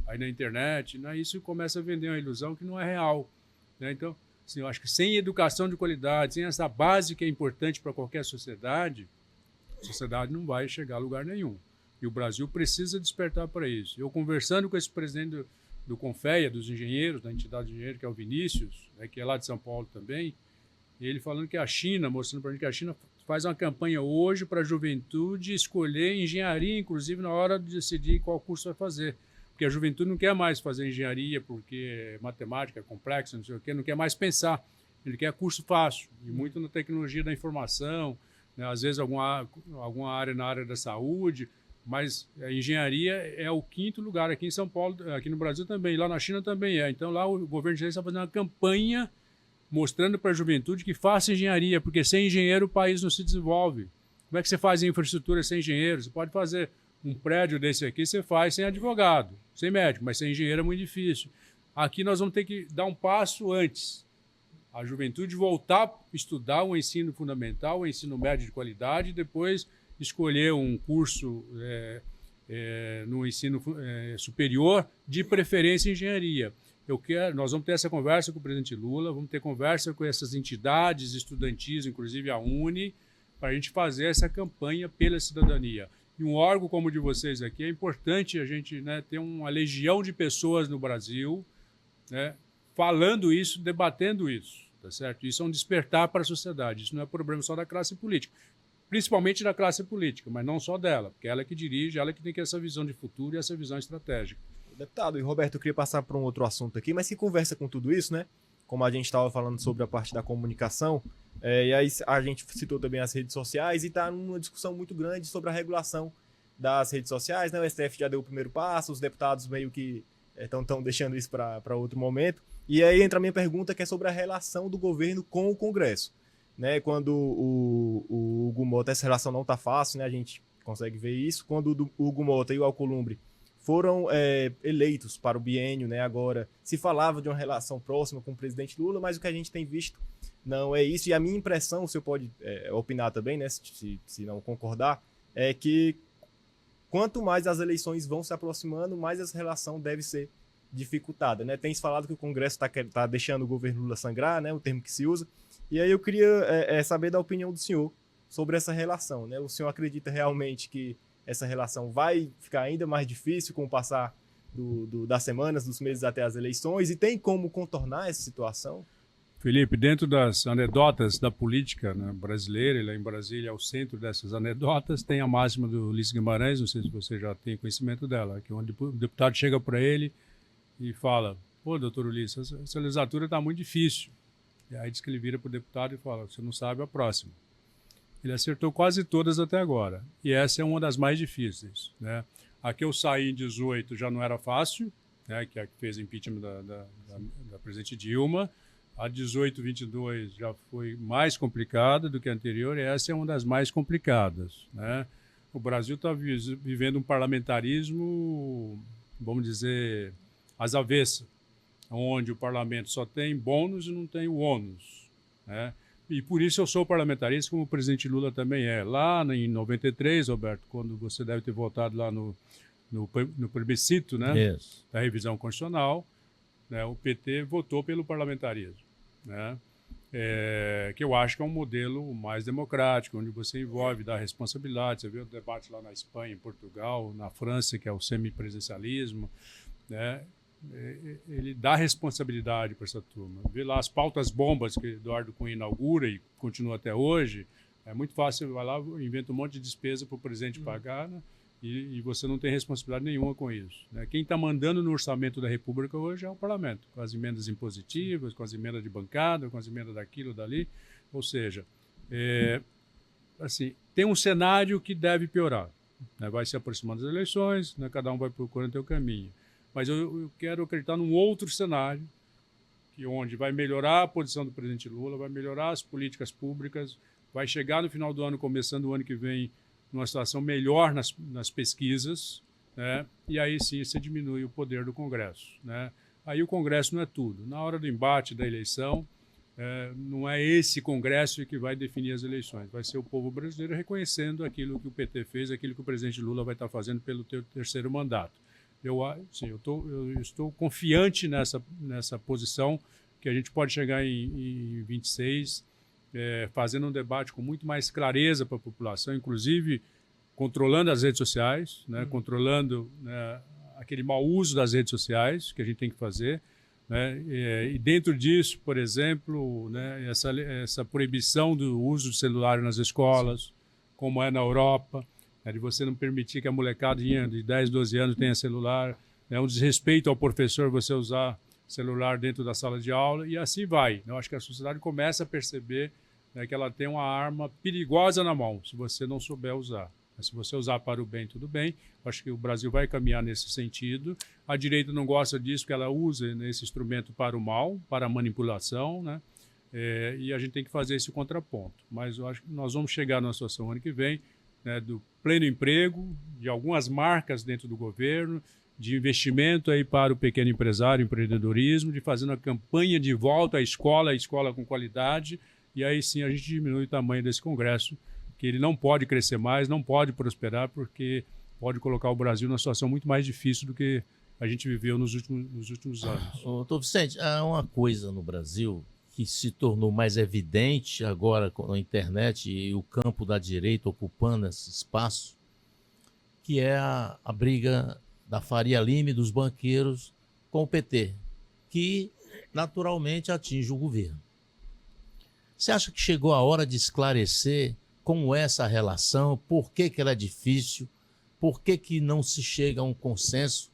aí na internet. Né? Isso começa a vender uma ilusão que não é real. Né? Então, assim, eu acho que sem educação de qualidade, sem essa base que é importante para qualquer sociedade, a sociedade não vai chegar a lugar nenhum. E o Brasil precisa despertar para isso. Eu conversando com esse presidente do Confeia, dos engenheiros, da entidade de engenheiro, que é o Vinícius, né, que é lá de São Paulo também, e ele falando que a China, mostrando para a gente que a China faz uma campanha hoje para a juventude escolher engenharia, inclusive na hora de decidir qual curso vai fazer. Porque a juventude não quer mais fazer engenharia porque matemática é complexa, não sei o quê, não quer mais pensar. Ele quer curso fácil, e muito na tecnologia da informação, né, às vezes alguma área na área da saúde, mas a engenharia é o 5º lugar aqui em São Paulo, aqui no Brasil também, lá na China também é. Então lá o governo chinês está fazendo uma campanha mostrando para a juventude que faça engenharia, porque sem engenheiro o país não se desenvolve. Como é que você faz infraestrutura sem engenheiro? Você pode fazer um prédio desse aqui, você faz sem advogado, sem médico, mas sem engenheiro é muito difícil. Aqui nós vamos ter que dar um passo antes. A juventude voltar a estudar o ensino fundamental, o ensino médio de qualidade, e depois escolher um curso no ensino superior, de preferência engenharia. Nós vamos ter essa conversa com o presidente Lula, vamos ter conversa com essas entidades estudantis, inclusive a UNE, para a gente fazer essa campanha pela cidadania. E um órgão como o de vocês aqui, é importante a gente, né, ter uma legião de pessoas no Brasil, né, falando isso, debatendo isso. Tá certo? Isso é um despertar para a sociedade. Isso não é problema só da classe política. Principalmente da classe política, mas não só dela, porque ela é que dirige, ela é que tem que ter essa visão de futuro e essa visão estratégica. Deputado, e Roberto, eu queria passar para um outro assunto aqui, mas que conversa com tudo isso, né? Como a gente estava falando sobre a parte da comunicação, e aí a gente citou também as redes sociais e está numa discussão muito grande sobre a regulação das redes sociais, né? O STF já deu o primeiro passo, os deputados meio que estão deixando isso para outro momento. E aí entra a minha pergunta, que é sobre a relação do governo com o Congresso. Né? Quando o Hugo Mota, essa relação não está fácil, né? A gente consegue ver isso. Quando o Hugo Mota e o Alcolumbre foram eleitos para o biênio, né? Agora se falava de uma relação próxima com o presidente Lula, mas o que a gente tem visto não é isso. E a minha impressão, o senhor pode opinar também, né? Se não concordar, é que quanto mais as eleições vão se aproximando, mais essa relação deve ser dificultada, né? Tem se falado que o Congresso está deixando o governo Lula sangrar, né? O termo que se usa. E aí eu queria saber da opinião do senhor sobre essa relação, né? O senhor acredita realmente que essa relação vai ficar ainda mais difícil com o passar das semanas, dos meses até as eleições? E tem como contornar essa situação? Felipe, dentro das anedotas da política, né, brasileira, e lá em Brasília, ao centro dessas anedotas, tem a máxima do Ulisses Guimarães, não sei se você já tem conhecimento dela, que onde o deputado chega para ele e fala: pô, doutor Ulisses, essa legislatura está muito difícil. E aí diz que ele vira para o deputado e fala: você não sabe a próxima. Ele acertou quase todas até agora. E essa é uma das mais difíceis. Né? A que eu saí em 18 já não era fácil, né? Que é a que fez impeachment da presidente Dilma. A 18, 22 já foi mais complicada do que a anterior, e essa é uma das mais complicadas. Né? O Brasil está vivendo um parlamentarismo, vamos dizer, às avessas. onde o parlamento só tem bônus e não tem o ônus, né? E por isso eu sou parlamentarista, como o presidente Lula também é. Lá em 93, Roberto, quando você deve ter votado lá no plebiscito, né, da revisão constitucional, né, o PT votou pelo parlamentarismo, né, que eu acho que é um modelo mais democrático, onde você envolve, dá responsabilidade. Você vê o debate lá na Espanha, em Portugal, na França, que é o semipresidencialismo, né? Ele dá responsabilidade para essa turma. Vê lá as pautas bombas que Eduardo Cunha inaugura e continua até hoje. É muito fácil, vai lá, inventa um monte de despesa para o presidente pagar, né? E você não tem responsabilidade nenhuma com isso, né? Quem está mandando no orçamento da República hoje é o parlamento, com as emendas impositivas, com as emendas de bancada, com as emendas daquilo, dali. Ou seja, assim, tem um cenário que deve piorar, né? Vai se aproximando das eleições, né? Cada um vai procurando o seu caminho. Mas eu quero acreditar num outro cenário, onde vai melhorar a posição do presidente Lula, vai melhorar as políticas públicas, vai chegar no final do ano, começando o ano que vem, numa situação melhor nas pesquisas, né? E aí sim você diminui o poder do Congresso, né? Aí o Congresso não é tudo. Na hora do embate da eleição, não é esse Congresso que vai definir as eleições, vai ser o povo brasileiro reconhecendo aquilo que o PT fez, aquilo que o presidente Lula vai estar fazendo pelo terceiro mandato. Eu estou confiante nessa posição, que a gente pode chegar em 26, fazendo um debate com muito mais clareza para a população, inclusive controlando as redes sociais, né, controlando, né, aquele mau uso das redes sociais que a gente tem que fazer, né, e dentro disso, por exemplo, né, essa proibição do uso de celular nas escolas, como é na Europa, de você não permitir que a molecadinha de 10, 12 anos tenha celular, é um desrespeito ao professor você usar celular dentro da sala de aula, e assim vai. Eu acho que a sociedade começa a perceber, né, que ela tem uma arma perigosa na mão, se você não souber usar. Mas se você usar para o bem, tudo bem. Eu acho que o Brasil vai caminhar nesse sentido. A direita não gosta disso, porque ela usa esse instrumento para o mal, para a manipulação, né? E a gente tem que fazer esse contraponto. Mas eu acho que nós vamos chegar numa situação ano que vem, né, do pleno emprego, de algumas marcas dentro do governo, de investimento aí para o pequeno empresário, empreendedorismo, de fazer uma campanha de volta à escola com qualidade, e aí sim a gente diminui o tamanho desse Congresso, que ele não pode crescer mais, não pode prosperar, porque pode colocar o Brasil numa situação muito mais difícil do que a gente viveu nos últimos anos. Doutor Vicente, há uma coisa no Brasil que se tornou mais evidente agora com a internet e o campo da direita ocupando esse espaço, que é a briga da Faria Lima e dos banqueiros com o PT, que naturalmente atinge o governo. Você acha que chegou a hora de esclarecer como é essa relação, por que ela é difícil, por que não se chega a um consenso?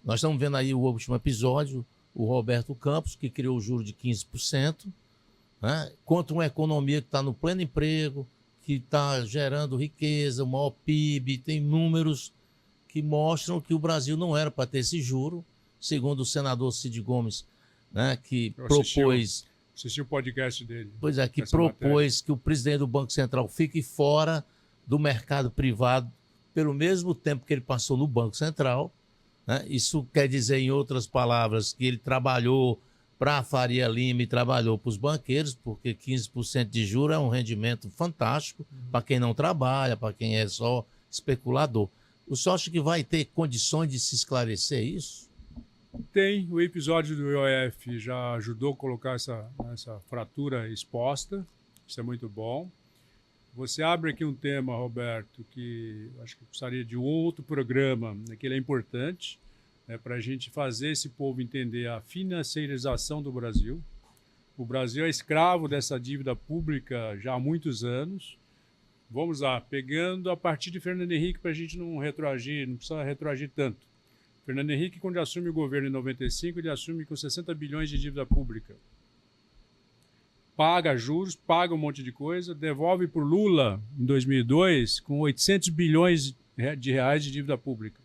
Nós estamos vendo aí o último episódio, o Roberto Campos, que criou o juro de 15%, né, contra uma economia que está no pleno emprego, que está gerando riqueza, o maior PIB, tem números que mostram que o Brasil não era para ter esse juro, segundo o senador Cid Gomes, né, que propôs... Assisti o podcast dele. Pois é, que propôs que o presidente do Banco Central fique fora do mercado privado pelo mesmo tempo que ele passou no Banco Central, né? Isso quer dizer, em outras palavras, que ele trabalhou para a Faria Lima e trabalhou para os banqueiros, porque 15% de juros é um rendimento fantástico para quem não trabalha, para quem é só especulador. O senhor acha que vai ter condições de se esclarecer isso? Tem. O episódio do IOF já ajudou a colocar essa fratura exposta. Isso é muito bom. Você abre aqui um tema, Roberto, que acho que precisaria de um outro programa, né, que ele é importante, né, para a gente fazer esse povo entender a financiarização do Brasil. O Brasil é escravo dessa dívida pública já há muitos anos. Vamos lá, pegando a partir de Fernando Henrique, para a gente não retroagir, não precisa retroagir tanto. Fernando Henrique, quando assume o governo em 95, ele assume com 60 bilhões de dívida pública. Paga juros, paga um monte de coisa, devolve para o Lula, em 2002, com 800 bilhões de reais de dívida pública.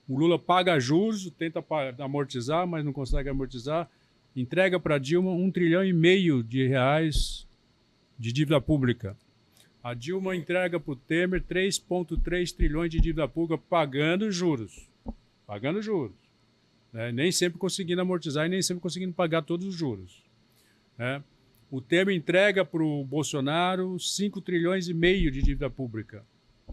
O Lula paga juros, tenta amortizar, mas não consegue amortizar, entrega para Dilma 1,5 trilhão de reais de dívida pública. A Dilma entrega para o Temer 3,3 trilhões de dívida pública pagando juros. Pagando juros. né? Nem sempre conseguindo amortizar e nem sempre conseguindo pagar todos os juros, né? O Temer entrega para o Bolsonaro 5 trilhões e meio de dívida pública.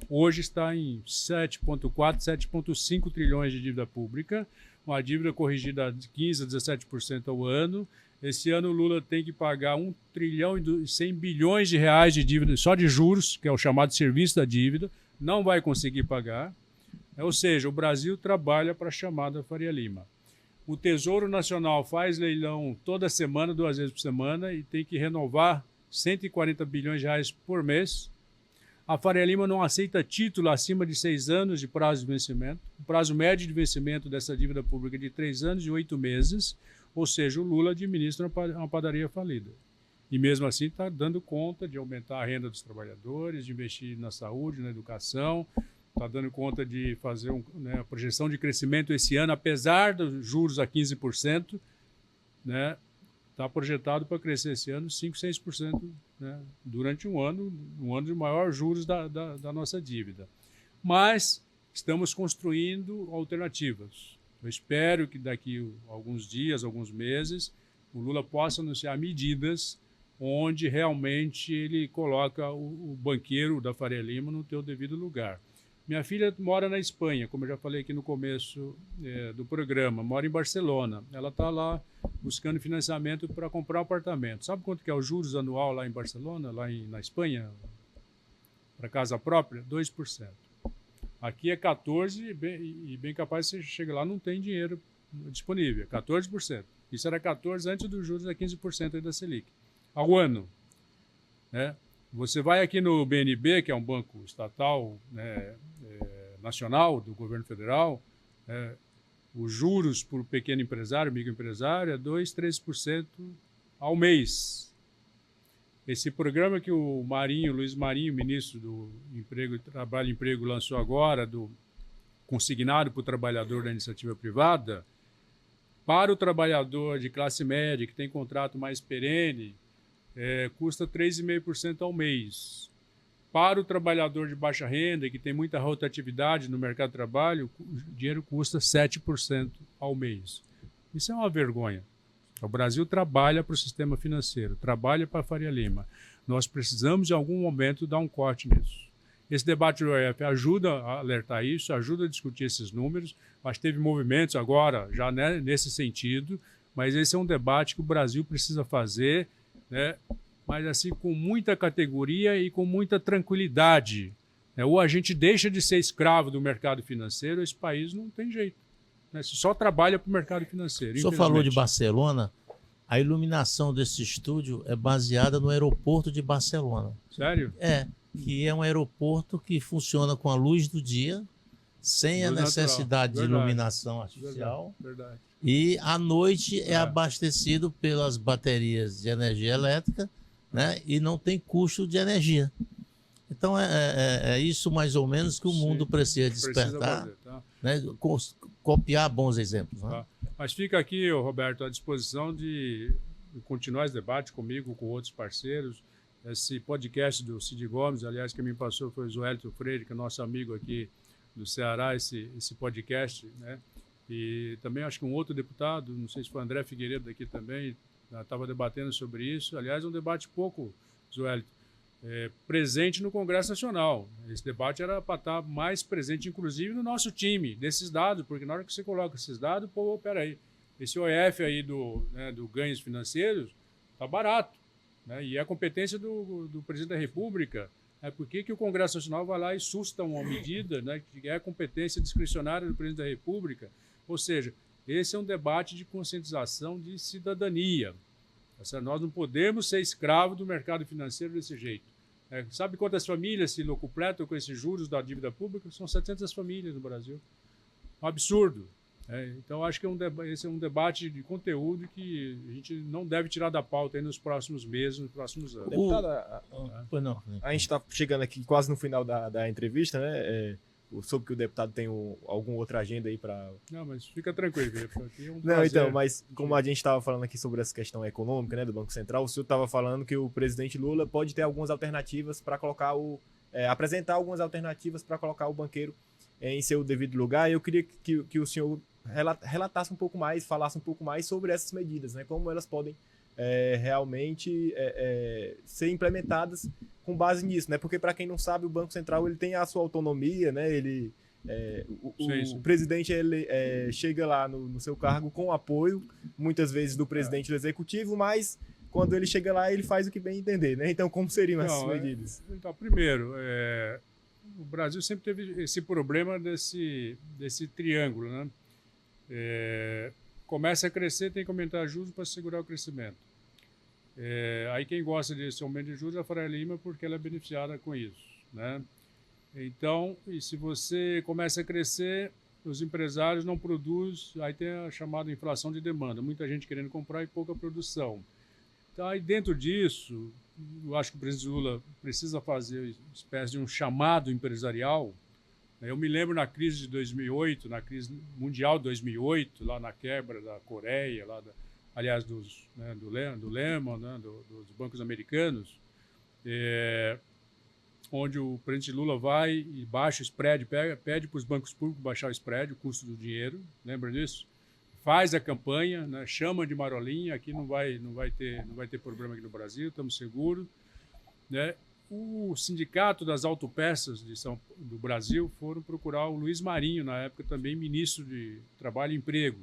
Hoje está em 7,4, 7,5 trilhões de dívida pública, uma dívida corrigida de 15% a 17% ao ano. Esse ano o Lula tem que pagar 1 trilhão e 100 bilhões de reais de dívida só de juros, que é o chamado serviço da dívida, não vai conseguir pagar. Ou seja, o Brasil trabalha para a chamada Faria Lima. O Tesouro Nacional faz leilão toda semana, 2 vezes por semana, e tem que renovar 140 bilhões de reais por mês. A Faria Lima não aceita título acima de 6 anos de prazo de vencimento. O prazo médio de vencimento dessa dívida pública é de 3 anos e 8 meses, ou seja, o Lula administra uma padaria falida. E mesmo assim está dando conta de aumentar a renda dos trabalhadores, de investir na saúde, na educação, está dando conta de fazer a projeção de crescimento esse ano, apesar dos juros a 15%, né, está projetado para crescer esse ano 5%, 6%, né, durante um ano de maior juros da nossa dívida. Mas estamos construindo alternativas. Eu espero que daqui a alguns dias, alguns meses, o Lula possa anunciar medidas onde realmente ele coloca o banqueiro da Faria Lima no seu devido lugar. Minha filha mora na Espanha, como eu já falei aqui no começo do programa, mora em Barcelona. Ela está lá buscando financiamento para comprar um apartamento. Sabe quanto que é o juros anual lá em Barcelona, na Espanha, para casa própria? 2%. Aqui é 14% e bem capaz você chega lá não tem dinheiro disponível, 14%. Isso era 14% antes dos juros a 15% aí da Selic, ao ano, né? Você vai aqui no BNB, que é um banco estatal, né, nacional do governo federal, os juros por pequeno empresário, microempresário, é 2%, 3% ao mês. Esse programa que o Luiz Marinho, ministro do Trabalho e Emprego, lançou agora, consignado para o trabalhador da iniciativa privada, para o trabalhador de classe média, que tem contrato mais perene, custa 3,5% ao mês. Para o trabalhador de baixa renda, que tem muita rotatividade no mercado de trabalho, o dinheiro custa 7% ao mês. Isso é uma vergonha. O Brasil trabalha para o sistema financeiro, trabalha para a Faria Lima. Nós precisamos, em algum momento, dar um corte nisso. Esse debate do OEF ajuda a alertar isso, ajuda a discutir esses números. Acho que teve movimentos agora, já nesse sentido, mas esse é um debate que o Brasil precisa fazer, né? Mas assim com muita categoria e com muita tranquilidade, né? Ou a gente deixa de ser escravo do mercado financeiro, esse país não tem jeito, né? Só trabalha para o mercado financeiro. O senhor falou de Barcelona, a iluminação desse estúdio é baseada no aeroporto de Barcelona. Sério? Que é um aeroporto que funciona com a luz do dia, sem a necessidade de iluminação artificial. Verdade. E à noite é abastecido pelas baterias de energia elétrica, né? E não tem custo de energia. Então é isso mais ou menos que o mundo precisa despertar, fazer, tá? Né? Copiar bons exemplos. Né? Tá. Mas fica aqui, Roberto, à disposição de continuar esse debate comigo, com outros parceiros. Esse podcast do Cid Gomes, aliás, quem me passou foi o Joelito Freire, que é nosso amigo aqui do Ceará, esse podcast, né? E também acho que um outro deputado, não sei se foi André Figueiredo daqui também, estava debatendo sobre isso. Aliás, um debate pouco, Joelito, presente no Congresso Nacional. Esse debate era para estar mais presente, inclusive, no nosso time, desses dados, porque na hora que você coloca esses dados, pô, peraí, esse OEF aí do ganhos financeiros está barato, né? E é a competência do presidente da República. Por que o Congresso Nacional vai lá e susta uma medida, né, que é a competência discricionária do presidente da República? Ou seja, esse é um debate de conscientização de cidadania. Nós não podemos ser escravos do mercado financeiro desse jeito. Sabe quantas famílias se locupletam com esses juros da dívida pública? São 700 famílias no Brasil. Um absurdo. Então, acho que esse é um debate de conteúdo que a gente não deve tirar da pauta aí nos próximos meses, nos próximos anos. Deputado, a gente está chegando aqui quase no final da entrevista, né? Soube que o deputado tem alguma outra agenda aí para... Não, mas fica tranquilo. Aqui é um não, então, mas como a gente estava falando aqui sobre essa questão econômica, né, do Banco Central, o senhor estava falando que o presidente Lula pode ter algumas alternativas para colocar apresentar algumas alternativas para colocar o banqueiro em seu devido lugar. Eu queria que o senhor relatasse um pouco mais, falasse um pouco mais sobre essas medidas, né? Como elas podem realmente ser implementadas com base nisso, né? Porque, para quem não sabe, o Banco Central ele tem a sua autonomia, né? O presidente chega lá no seu cargo com apoio, muitas vezes do presidente do executivo, mas quando ele chega lá, ele faz o que bem entender, né? Então, como seriam essas medidas? Então, primeiro, o Brasil sempre teve esse problema desse triângulo, né? Começa a crescer, tem que aumentar juros para segurar o crescimento. Aí quem gosta desse aumento de juros é a Faria Lima, porque ela é beneficiada com isso, né? Então, e se você começa a crescer, os empresários não produzem, aí tem a chamada inflação de demanda, muita gente querendo comprar e pouca produção. Então, aí dentro disso, eu acho que o presidente Lula precisa fazer uma espécie de um chamado empresarial. Eu me lembro na crise de 2008, na crise mundial de 2008, lá na quebra da Coreia, aliás, do Lehman, né, dos bancos americanos, onde o presidente Lula vai e baixa o spread, pede para os bancos públicos baixar o spread, o custo do dinheiro, lembra disso? Faz a campanha, né, chama de marolinha, aqui não vai ter problema aqui no Brasil, estamos seguros, né? O sindicato das autopeças do Brasil foram procurar o Luiz Marinho, na época também ministro de Trabalho e Emprego.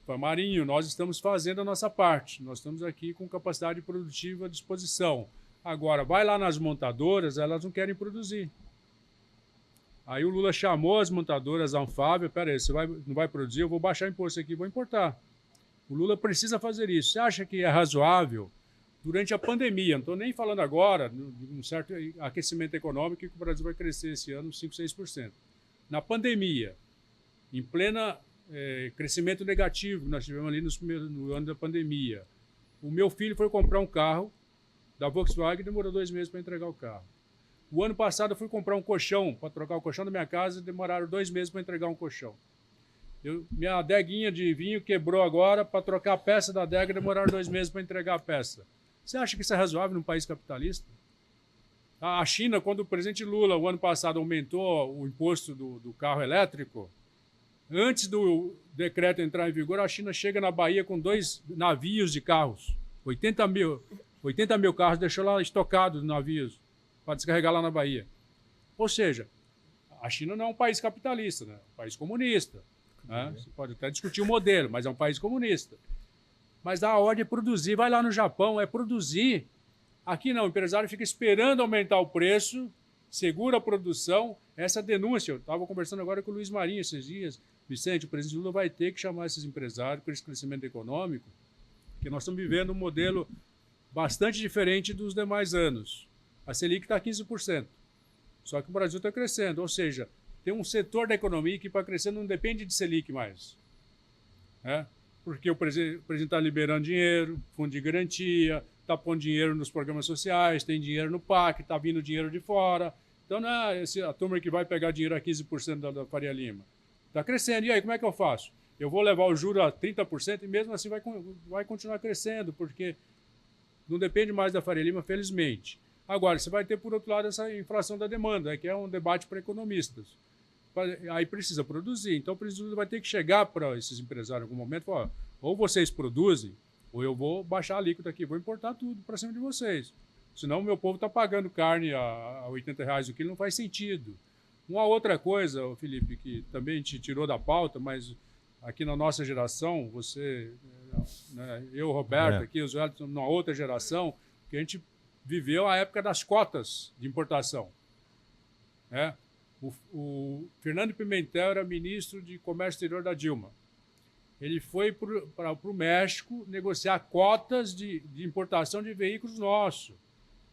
Falei, Marinho, nós estamos fazendo a nossa parte, nós estamos aqui com capacidade produtiva à disposição. Agora, vai lá nas montadoras, elas não querem produzir. Aí o Lula chamou as montadoras, a Anfávia, peraí, você não vai produzir, eu vou baixar o imposto aqui, vou importar. O Lula precisa fazer isso. Você acha que é razoável, durante a pandemia, não estou nem falando agora, de um certo aquecimento econômico, que o Brasil vai crescer esse ano 5%, 6%. Na pandemia, em plena crescimento negativo que nós tivemos ali no ano da pandemia, o meu filho foi comprar um carro da Volkswagen e demorou 2 meses para entregar o carro. O ano passado eu fui comprar um colchão, para trocar o colchão da minha casa, e demoraram 2 meses para entregar um colchão. Minha adeguinha de vinho quebrou agora, para trocar a peça da adega, demoraram 2 meses para entregar a peça. Você acha que isso é razoável num país capitalista? A China, quando o presidente Lula, o ano passado, aumentou o imposto do carro elétrico, antes do decreto entrar em vigor, a China chega na Bahia com 2 navios de carros. 80 mil carros deixou lá estocados, navios, para descarregar lá na Bahia. Ou seja, a China não é um país capitalista, né? É um país comunista. Né? Você pode até discutir o modelo, mas é um país comunista. Mas a ordem é produzir. Vai lá no Japão, é produzir. Aqui não, o empresário fica esperando aumentar o preço, segura a produção. Essa denúncia, eu estava conversando agora com o Luiz Marinho esses dias. Vicente, o presidente Lula vai ter que chamar esses empresários para esse crescimento econômico, porque nós estamos vivendo um modelo bastante diferente dos demais anos. A Selic está 15%. Só que o Brasil está crescendo. Ou seja, tem um setor da economia que para crescer não depende de Selic mais. Né? Porque o presidente está liberando dinheiro, fundo de garantia, está pondo dinheiro nos programas sociais, tem dinheiro no PAC, está vindo dinheiro de fora. Então, não é a turma que vai pegar dinheiro a 15% da Faria Lima. Está crescendo. E aí, como é que eu faço? Eu vou levar o juro a 30% e mesmo assim vai continuar crescendo, porque não depende mais da Faria Lima, felizmente. Agora, você vai ter, por outro lado, essa inflação da demanda, que é um debate para economistas. Aí precisa produzir. Então, o presidente vai ter que chegar para esses empresários em algum momento e falar, ou vocês produzem, ou eu vou baixar a alíquota aqui, vou importar tudo para cima de vocês. Senão, o meu povo está pagando carne a R$80 o quilo, não faz sentido. Uma outra coisa, Felipe, que também te tirou da pauta, mas aqui na nossa geração, você, né, eu, Roberto, aqui, os velhos, numa outra geração, que a gente viveu a época das cotas de importação. Né? O Fernando Pimentel era ministro de Comércio Exterior da Dilma. Ele foi para o México negociar cotas de importação de veículos nossos.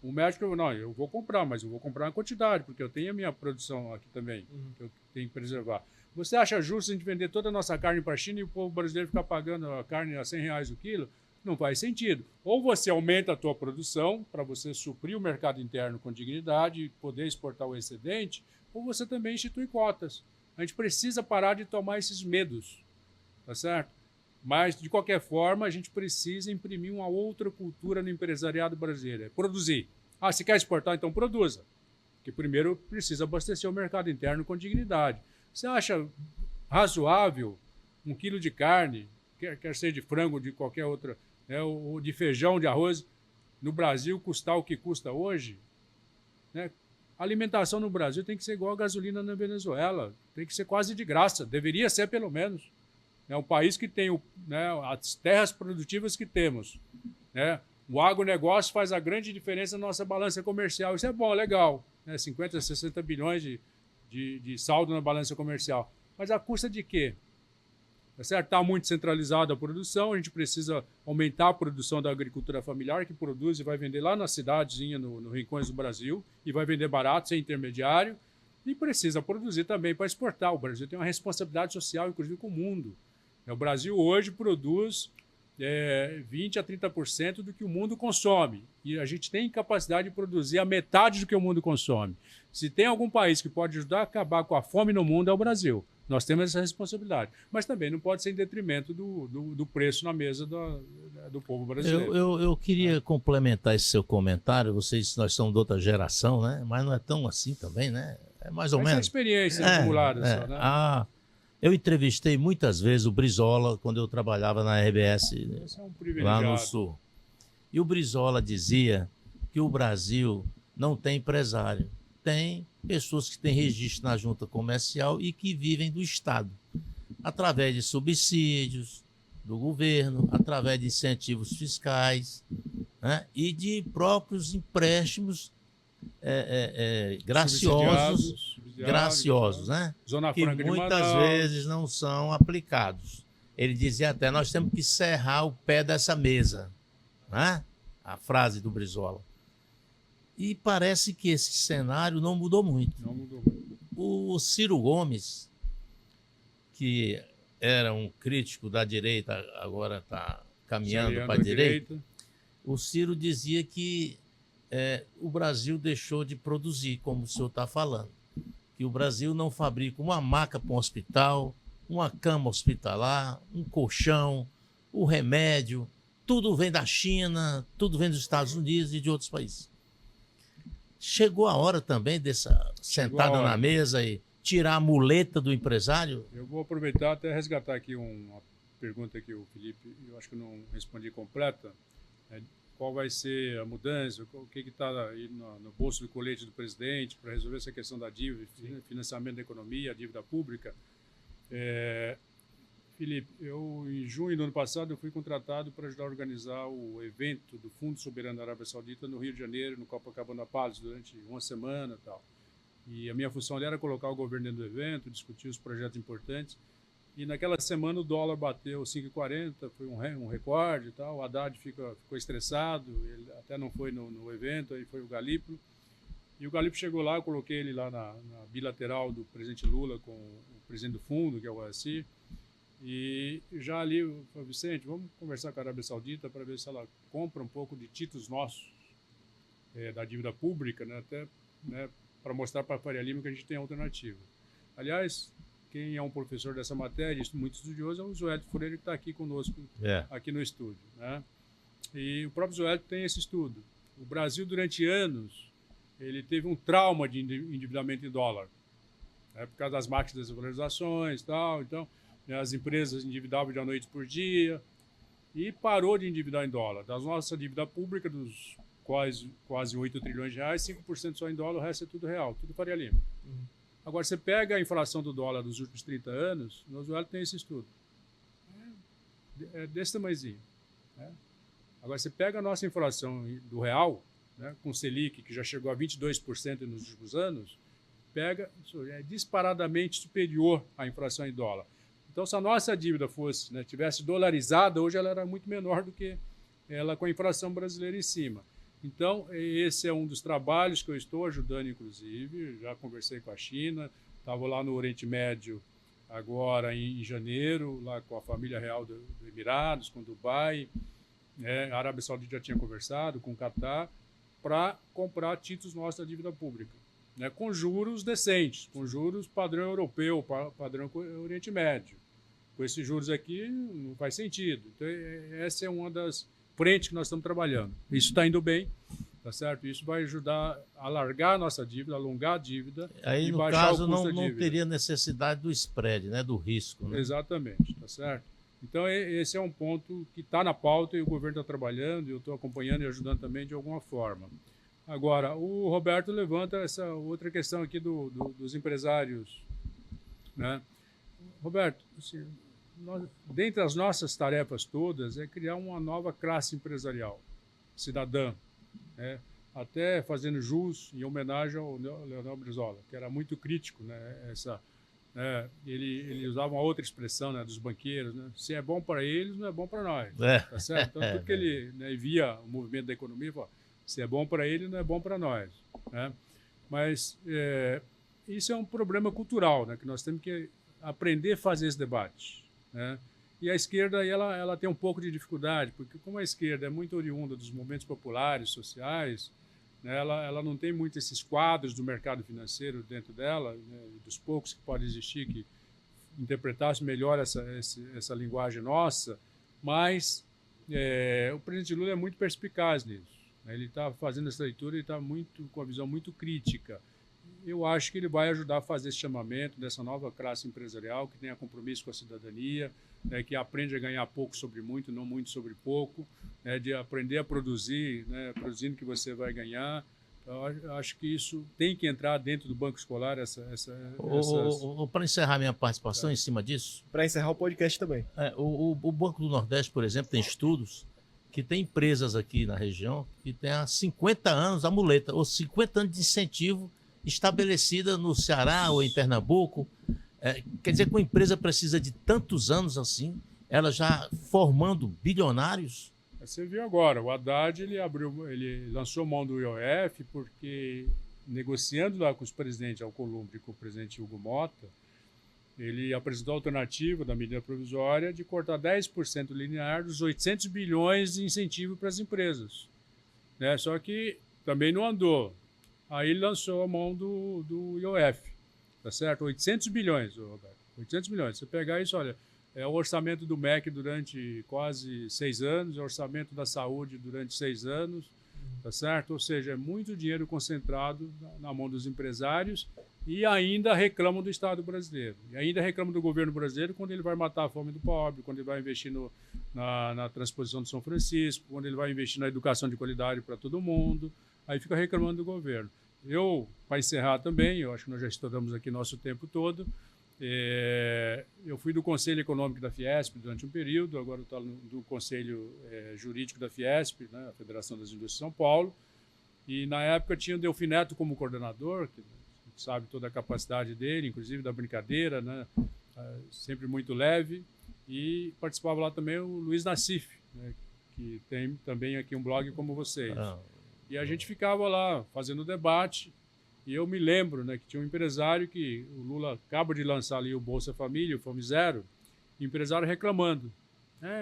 O México, não, eu vou comprar, mas eu vou comprar uma quantidade, porque eu tenho a minha produção aqui também, que eu tenho que preservar. Você acha justo a gente vender toda a nossa carne para a China e o povo brasileiro ficar pagando a carne a R$100 o quilo? Não faz sentido. Ou você aumenta a tua produção para você suprir o mercado interno com dignidade e poder exportar o excedente, ou você também institui cotas. A gente precisa parar de tomar esses medos, tá certo? Mas, de qualquer forma, a gente precisa imprimir uma outra cultura no empresariado brasileiro. É produzir. Ah, se quer exportar, então produza. Porque primeiro precisa abastecer o mercado interno com dignidade. Você acha razoável um quilo de carne, quer ser de frango, de qualquer outra, né, ou de feijão, de arroz, no Brasil custar o que custa hoje, né? A alimentação no Brasil tem que ser igual a gasolina na Venezuela, tem que ser quase de graça, deveria ser pelo menos. É um país que tem né, as terras produtivas que temos, né? O agronegócio faz a grande diferença na nossa balança comercial. Isso é bom, legal, né? 50, 60 bilhões de saldo na balança comercial. Mas a custa de quê? Está muito centralizada a produção, a gente precisa aumentar a produção da agricultura familiar, que produz e vai vender lá na cidadezinha, no rincões do Brasil, e vai vender barato, sem intermediário, e precisa produzir também para exportar. O Brasil tem uma responsabilidade social, inclusive, com o mundo. O Brasil hoje produz 20% a 30% do que o mundo consome, e a gente tem capacidade de produzir a metade do que o mundo consome. Se tem algum país que pode ajudar a acabar com a fome no mundo, é o Brasil. Nós temos essa responsabilidade. Mas também não pode ser em detrimento do preço na mesa do povo brasileiro. Eu queria complementar esse seu comentário. Nós somos de outra geração, né? Mas não é tão assim também, né? É mais ou menos. Essa experiência acumulada só, né? Eu entrevistei muitas vezes o Brizola quando eu trabalhava na RBS, lá no Sul. E o Brizola dizia que o Brasil não tem empresário. Tem pessoas que têm registro na junta comercial e que vivem do Estado, através de subsídios do governo, através de incentivos fiscais, né? E de próprios empréstimos graciosos, né? Zona que Franca de muitas Manaus. vezes não são aplicados. Ele dizia até, nós temos que serrar o pé dessa mesa, né? A frase do Brizola. E parece que esse cenário não mudou muito. Não mudou muito. O Ciro Gomes, que era um crítico da direita, agora está caminhando para a direita. O Ciro dizia que o Brasil deixou de produzir, como o senhor está falando. Que o Brasil não fabrica uma maca para um hospital, uma cama hospitalar, um colchão, o remédio. Tudo vem da China, tudo vem dos Estados Unidos e de outros países. Chegou a hora também dessa sentada na mesa e tirar a muleta do empresário? Eu vou aproveitar até resgatar aqui uma pergunta que o Felipe, eu acho que eu não respondi completa. Qual vai ser a mudança, o que está aí no bolso do colete do presidente para resolver essa questão da dívida, financiamento da economia, a dívida pública. Felipe, em junho do ano passado, eu fui contratado para ajudar a organizar o evento do Fundo Soberano da Arábia Saudita no Rio de Janeiro, no Copacabana Palace, durante uma semana e tal. E a minha função ali era colocar o governo dentro do evento, discutir os projetos importantes. E naquela semana o dólar bateu 5,40, foi um recorde e tal. O Haddad ficou estressado, ele até não foi no evento, aí foi o Galípolo. E o Galípolo chegou lá, eu coloquei ele lá na bilateral do presidente Lula com o presidente do fundo, que é o OASI. E já ali eu falei, Vicente, vamos conversar com a Arábia Saudita para ver se ela compra um pouco de títulos nossos da dívida pública, né, até para mostrar para a Faria Lima que a gente tem alternativa. Aliás, quem é um professor dessa matéria, muito estudioso, é o Zoélio Freire, que está aqui conosco, aqui no estúdio, né? E o próprio Zoélio tem esse estudo. O Brasil, durante anos, ele teve um trauma de endividamento em dólar, por causa das máquinas das valorizações e tal. Então, as empresas endividavam de noite por dia e parou de endividar em dólar. Da nossa dívida pública, dos quase 8 trilhões de reais, 5% só em dólar, o resto é tudo real, tudo Faria Lima. Agora, você pega a inflação do dólar dos últimos 30 anos, o Oswaldo tem esse estudo. É desse tamanhozinho. Né? Agora, você pega a nossa inflação do real, né, com Selic, que já chegou a 22% nos últimos anos, é disparadamente superior à inflação em dólar. Então, se a nossa dívida tivesse dolarizada, hoje ela era muito menor do que ela com a inflação brasileira em cima. Então, esse é um dos trabalhos que eu estou ajudando, inclusive. Já conversei com a China, estava lá no Oriente Médio agora em janeiro, lá com a família real do Emirados, com Dubai. A Arábia Saudita já tinha conversado com o Catar para comprar títulos nossos da dívida pública, né, com juros decentes, com juros padrão europeu, padrão Oriente Médio. Com esses juros aqui não faz sentido. Então, essa é uma das frentes que nós estamos trabalhando. Isso está indo bem, tá certo? Isso vai ajudar a alargar a nossa dívida, alongar a dívida Aí, e no baixar caso, o custo da não dívida. teria necessidade do spread, né? Do risco. Né? Exatamente, tá certo? Então, esse é um ponto que está na pauta e o governo está trabalhando, e eu estou acompanhando e ajudando também de alguma forma. Agora, o Roberto levanta essa outra questão aqui dos empresários, né? Roberto, assim, dentre as nossas tarefas todas é criar uma nova classe empresarial, cidadã, né? Até fazendo jus em homenagem ao Leonel Brizola, que era muito crítico, né? Ele usava uma outra expressão, né, dos banqueiros, né? Se é bom para eles, não é bom para nós, tá certo? Então, tudo que ele, né, via o movimento da economia, falava, se é bom para ele, não é bom para nós, né? Mas isso é um problema cultural, né, que nós temos que aprender a fazer esse debate, né? E a esquerda ela tem um pouco de dificuldade, porque como a esquerda é muito oriunda dos movimentos populares, sociais, né, ela não tem muito esses quadros do mercado financeiro dentro dela, né, dos poucos que podem existir que interpretassem melhor essa linguagem nossa, mas o presidente Lula é muito perspicaz nisso. Né, ele está fazendo essa leitura e está com uma visão muito crítica. Eu acho que ele vai ajudar a fazer esse chamamento dessa nova classe empresarial que tenha compromisso com a cidadania, né, que aprende a ganhar pouco sobre muito, não muito sobre pouco, né, de aprender a produzir, né, produzindo que você vai ganhar. Eu acho que isso tem que entrar dentro do banco escolar. Para encerrar minha participação em cima disso... Para encerrar o podcast também. O Banco do Nordeste, por exemplo, tem estudos que tem empresas aqui na região que tem há 50 anos a muleta, ou 50 anos de incentivo estabelecida no Ceará ou em Pernambuco. Quer dizer que uma empresa precisa de tantos anos assim, ela já formando bilionários? Você viu agora, o Haddad ele lançou mão do IOF porque, negociando lá com os presidentes Alcolumbre e com o presidente Hugo Mota, ele apresentou a alternativa da medida provisória de cortar 10% linear dos 800 bilhões de incentivo para as empresas, né? Só que também não andou. Aí ele lançou a mão do IOF, tá certo? 800 bilhões, Roberto. 800 bilhões. Você pegar isso, olha, é o orçamento do MEC durante quase 6 anos, é o orçamento da saúde durante 6 anos, tá certo? Ou seja, é muito dinheiro concentrado na mão dos empresários e ainda reclamam do Estado brasileiro. E ainda reclamam do governo brasileiro quando ele vai matar a fome do pobre, quando ele vai investir na transposição de São Francisco, quando ele vai investir na educação de qualidade para todo mundo. Aí fica reclamando do governo. Para encerrar também, eu acho que nós já estudamos aqui nosso tempo todo, eu fui do Conselho Econômico da Fiesp durante um período, agora estou no Conselho Jurídico da Fiesp, né, a Federação das Indústrias de São Paulo, e na época tinha o Delfim Neto como coordenador, que sabe toda a capacidade dele, inclusive da brincadeira, né, sempre muito leve, e participava lá também o Luiz Nassif, né, que tem também aqui um blog como vocês. E a gente ficava lá fazendo debate, e eu me lembro, né, que tinha um empresário que o Lula acaba de lançar ali o Bolsa Família, o Fome Zero, e o empresário reclamando.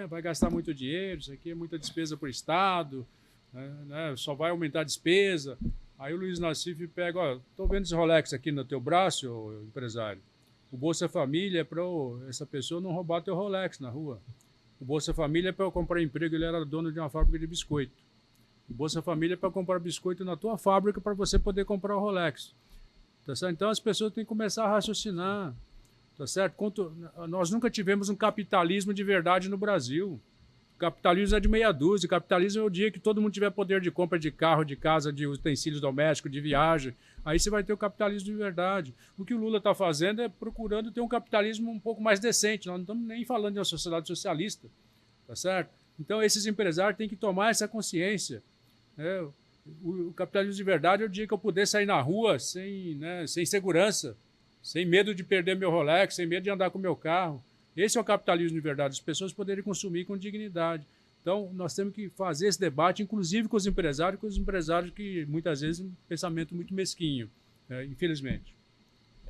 Vai gastar muito dinheiro, isso aqui é muita despesa para o Estado, né, só vai aumentar a despesa. Aí o Luiz Nassif pega, estou vendo esse Rolex aqui no teu braço, empresário. O Bolsa Família é para essa pessoa não roubar teu Rolex na rua. O Bolsa Família é para eu comprar emprego, ele era dono de uma fábrica de biscoito. O Bolsa Família é para comprar biscoito na tua fábrica para você poder comprar o Rolex. Tá certo? Então as pessoas têm que começar a raciocinar. Tá certo? Nós nunca tivemos um capitalismo de verdade no Brasil. O capitalismo é de meia dúzia. O capitalismo é o dia que todo mundo tiver poder de compra de carro, de casa, de utensílios domésticos, de viagem. Aí você vai ter o capitalismo de verdade. O que o Lula está fazendo é procurando ter um capitalismo um pouco mais decente. Nós não estamos nem falando de uma sociedade socialista. Tá certo? Então esses empresários têm que tomar essa consciência. O capitalismo de verdade é o dia que eu puder sair na rua sem segurança, sem medo de perder meu Rolex, sem medo de andar com meu carro. Esse é o capitalismo de verdade, as pessoas poderem consumir com dignidade. Então, nós temos que fazer esse debate, inclusive com os empresários que muitas vezes têm um pensamento muito mesquinho, infelizmente.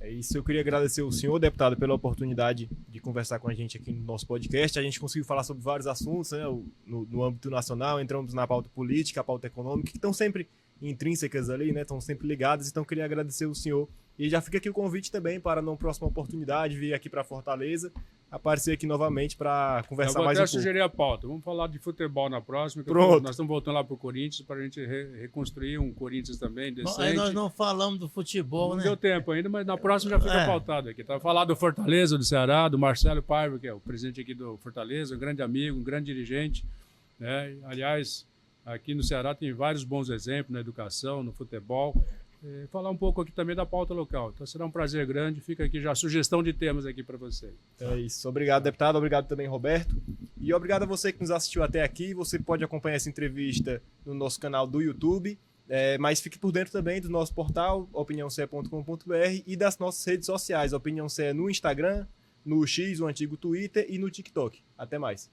É isso, eu queria agradecer o senhor, deputado, pela oportunidade de conversar com a gente aqui no nosso podcast. A gente conseguiu falar sobre vários assuntos, né, no âmbito nacional, entramos na pauta política, a pauta econômica, que estão sempre intrínsecas ali, né, estão sempre ligadas. Então, queria agradecer o senhor. E já fica aqui o convite também para, numa próxima oportunidade, vir aqui para Fortaleza, aparecer aqui novamente para Eu conversar vou mais até um pouco. sugerir a pauta. Vamos falar de futebol na próxima. Pronto. Nós estamos voltando lá para o Corinthians para a gente reconstruir um Corinthians também decente. Aí nós não falamos do futebol, Não né? deu tempo ainda, mas na próxima já fica pautado aqui. Tá? Falar do Fortaleza, do Ceará, do Marcelo Paiva, que é o presidente aqui do Fortaleza, um grande amigo, um grande dirigente. Né? Aliás, aqui no Ceará tem vários bons exemplos na educação, no futebol. Falar um pouco aqui também da pauta local. Então será um prazer grande. Fica aqui já a sugestão de temas aqui para vocês. É isso. Obrigado, deputado. Obrigado também, Roberto. E obrigado a você que nos assistiu até aqui. Você pode acompanhar essa entrevista no nosso canal do YouTube, mas fique por dentro também do nosso portal, opiniãoce.com.br, e das nossas redes sociais. Opinião CE no Instagram, no X, o antigo Twitter, e no TikTok. Até mais.